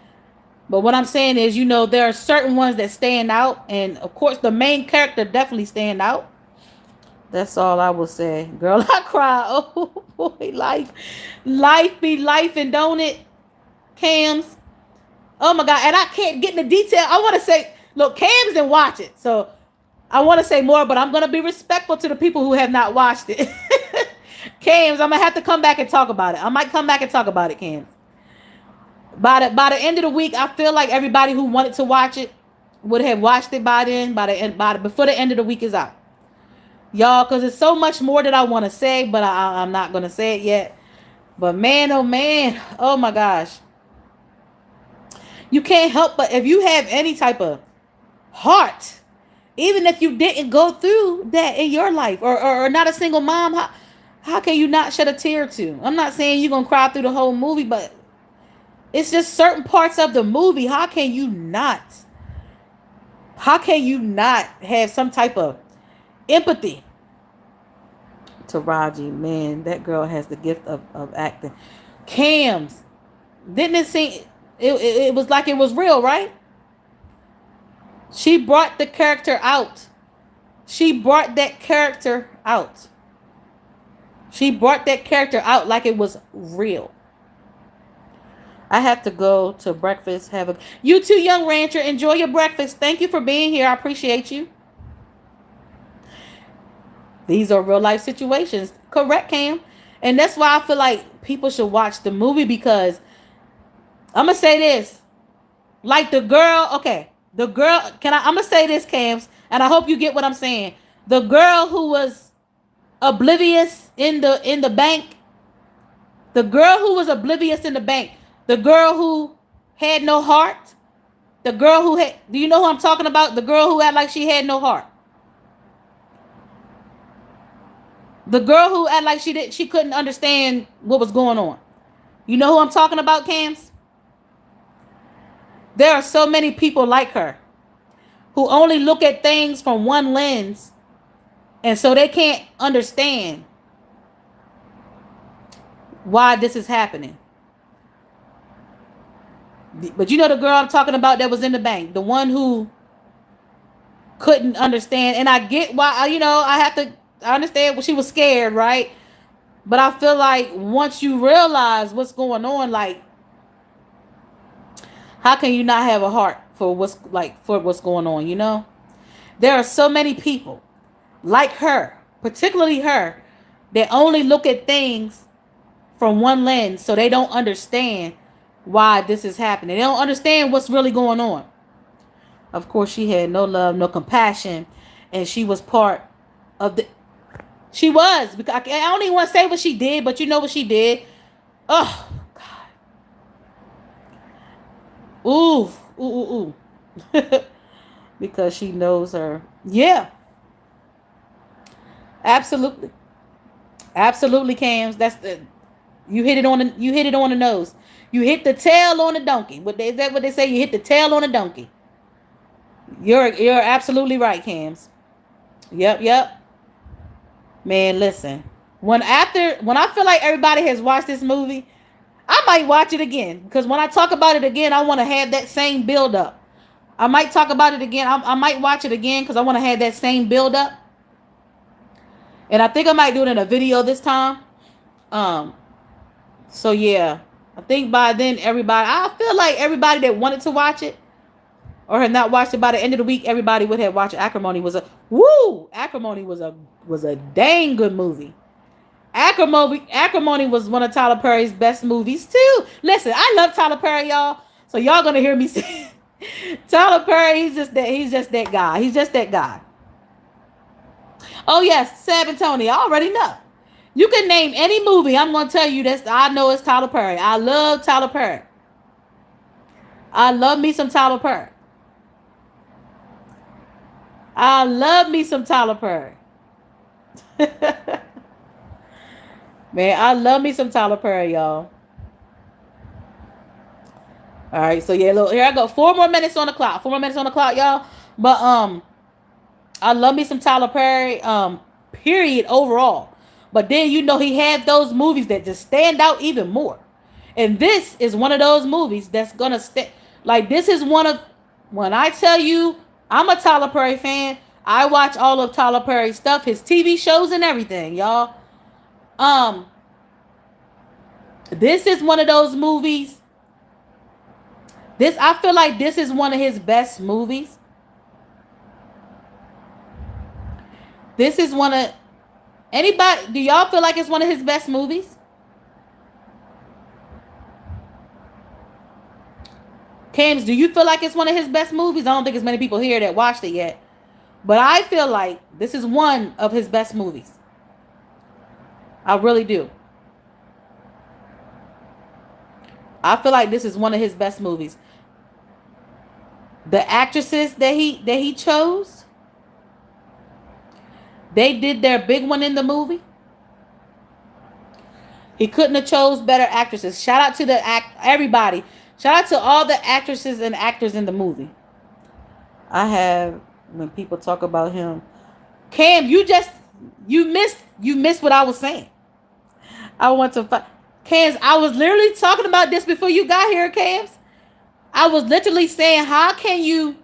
But what I'm saying is, there are certain ones that stand out, and of course the main character definitely stand out. That's all I will say. Girl, I cry. Oh boy, life be life, and don't it, Cams? Oh my God, and I can't get in the detail. I want to say, look, Cams didn't watch it, so I want to say more, but I'm gonna be respectful to the people who have not watched it. Cams, I'm gonna have to come back and talk about it. I might come back and talk about it, Cams. By the end of the week, I feel like everybody who wanted to watch it would have watched it by then. Before the end of the week is out, y'all, because there's so much more that I want to say, but I'm not gonna say it yet. But man, oh my gosh, you can't help but, if you have any type of heart, even if you didn't go through that in your life, or not a single mom, how can you not shed a tear or two? I'm not saying you're gonna cry through the whole movie, but it's just certain parts of the movie. How can you not have some type of empathy? Taraji, man, that girl has the gift of acting. Cams, didn't it seem it was like it was real, right? She brought the character out. She brought that character out. She brought that character out like it was real. I have to go to breakfast. You too, young rancher. Enjoy your breakfast. Thank you for being here. I appreciate you. These are real life situations. Correct, Cam. And that's why I feel like people should watch the movie, because I'm going to say this. Like the girl, okay. I'm going to say this, Cams, and I hope you get what I'm saying. The girl who was oblivious in the bank. The girl who was oblivious in the bank. The girl who had no heart. The girl who had, do you know who I'm talking about? The girl who acted like she had no heart. The girl who acted like she couldn't understand what was going on. You know who I'm talking about, Cams? There are so many people like her who only look at things from one lens, and so they can't understand why this is happening. But you know the girl I'm talking about that was in the bank, the one who couldn't understand. And I get why, I understand when she was scared, right? But I feel like once you realize what's going on, like, how can you not have a heart for what's going on, There are so many people like her, particularly her, that only look at things from one lens, so they don't understand why this is happening. They don't understand what's really going on. Of course, she had no love, no compassion, and she was part of the. She was, because I don't even want to say what she did, but you know what she did. Oh, ooh, ooh, ooh, ooh. Because she knows her. Yeah, absolutely, absolutely, Cams. That's the you hit it on the nose. You hit the tail on the donkey. Is that what they say? You hit the tail on the donkey. You're absolutely right, Cams. Yep, yep. Man, listen. When I feel like everybody has watched this movie, I might watch it again, because when I talk about it again, I want to have that same build up. I might talk about it again. I might watch it again because I want to have that same build up. And I think I might do it in a video this time. Um, so yeah, I think by then I feel like everybody that wanted to watch it or had not watched it by the end of the week, everybody would have watched it. Acrimony was a dang good movie. Acrimony was one of Tyler Perry's best movies too. Listen, I love Tyler Perry, y'all. So y'all gonna hear me say Tyler Perry, he's just that guy. He's just that guy. Oh yes, Sab and Tony, I already know. You can name any movie, I'm gonna tell you that I know it's Tyler Perry. I love Tyler Perry. I love me some Tyler Perry. I love me some Tyler Perry. Man, I love me some Tyler Perry, y'all. All right, so yeah, look, here I go. 4 more minutes on the clock. 4 more minutes on the clock, y'all. But I love me some Tyler Perry. Period overall. But then he had those movies that just stand out even more. And this is one of those movies that's gonna stay. Like, this is one of, when I tell you I'm a Tyler Perry fan, I watch all of Tyler Perry's stuff, his TV shows and everything, y'all. This is one of those movies. I feel like this is one of his best movies. This is one of anybody. Do y'all feel like it's one of his best movies? Cams, do you feel like it's one of his best movies? I don't think there's many people here that watched it yet. But I feel like this is one of his best movies. I really do. I feel like this is one of his best movies. The actresses that he chose, they did their big one in the movie. He couldn't have chose better actresses. Shout out to everybody. Shout out to all the actresses and actors in the movie. I have, when people talk about him, Cam, you missed what I was saying. I want to Cams, I was literally talking about this before you got here, Cams. I was literally saying, how can you?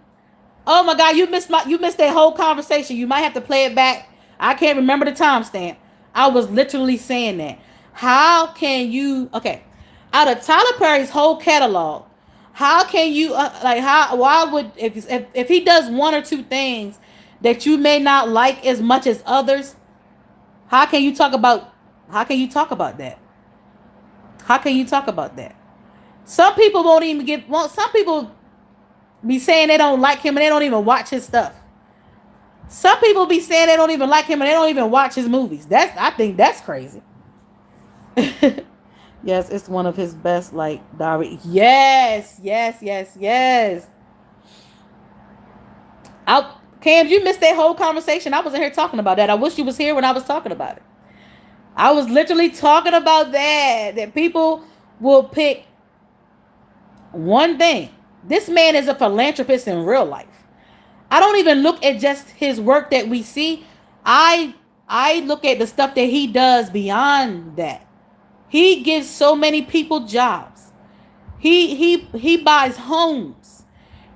Oh my God, you missed that whole conversation. You might have to play it back. I can't remember the timestamp. I was literally saying that. How can you? Okay, out of Tyler Perry's whole catalog, how can you why would if he does one or two things that you may not like as much as others? How can you talk about that? How can you talk about that? Some people won't even some people be saying they don't like him and they don't even watch his stuff. Some people be saying they don't even like him and they don't even watch his movies. I think that's crazy. Yes, it's one of his best, diary. Yes. Cam, you missed that whole conversation. I wasn't here talking about that. I wish you was here when I was talking about it. I was literally talking about that people will pick one thing. This man is a philanthropist in real life. I don't even look at just his work that we see. I look at the stuff that he does beyond that. He gives so many people jobs. He buys homes.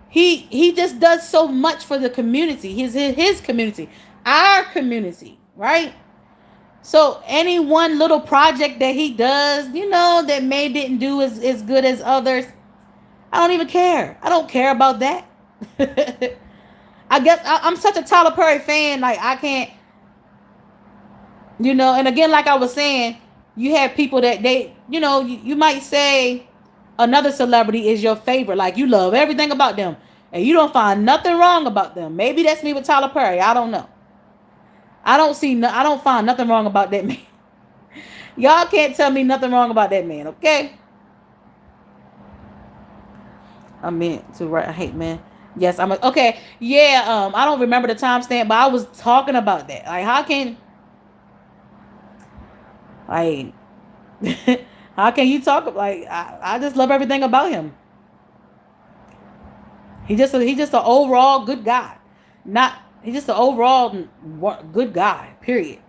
He just does so much for the community. His community, our community, right? So any one little project that he does, that may didn't do as good as others, I don't even care. I don't care about that. I guess I'm such a Tyler Perry fan. Like, I can't, and again, like I was saying, you have people that you might say another celebrity is your favorite. Like, you love everything about them. and you don't find nothing wrong about them. Maybe that's me with Tyler Perry. I don't know. I don't find nothing wrong about that man. Y'all can't tell me nothing wrong about that man, okay? I meant to write. I hate man. Yes, okay. Yeah, I don't remember the timestamp, but I was talking about that. Like, how can like how can you talk like I just love everything about him. He's just an overall good guy. Not he's just an overall good guy. Period.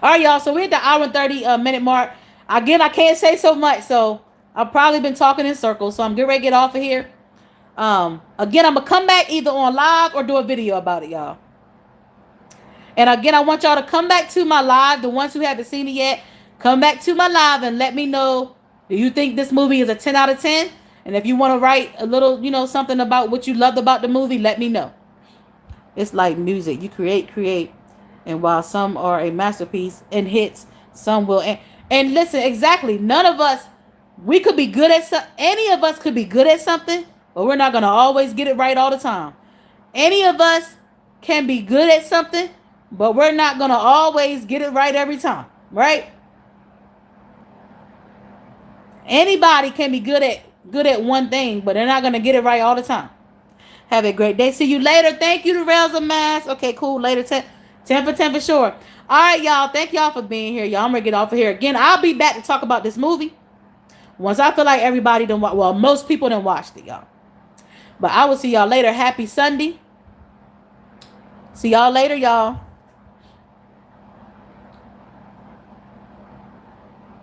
All right, y'all. So we're at the hour and 30 minute mark. Again, I can't say so much, so I've probably been talking in circles. So I'm getting ready to get off of here. Again, I'm gonna come back either on live or do a video about it, y'all. And again, I want y'all to come back to my live. The ones who haven't seen it yet, come back to my live and let me know. Do you think this movie is a 10 out of 10? And if you want to write a little, something about what you loved about the movie, let me know. It's like music. You create. And while some are a masterpiece and hits, some will. And listen, exactly. None of us, we could be good at any of us could be good at something, but we're not going to always get it right all the time. Any of us can be good at something, but we're not going to always get it right every time, right? Anybody can be good at one thing, but they're not going to get it right all the time. Have a great day. See you later. Thank you to Rails of Mass. Okay, cool. Later. 10 for 10 for sure. All right, y'all. Thank y'all for being here. Y'all, I'm going to get off of here. Again, I'll be back to talk about this movie once I feel like everybody done watch. Well, most people done watched it, y'all. But I will see y'all later. Happy Sunday. See y'all later, y'all.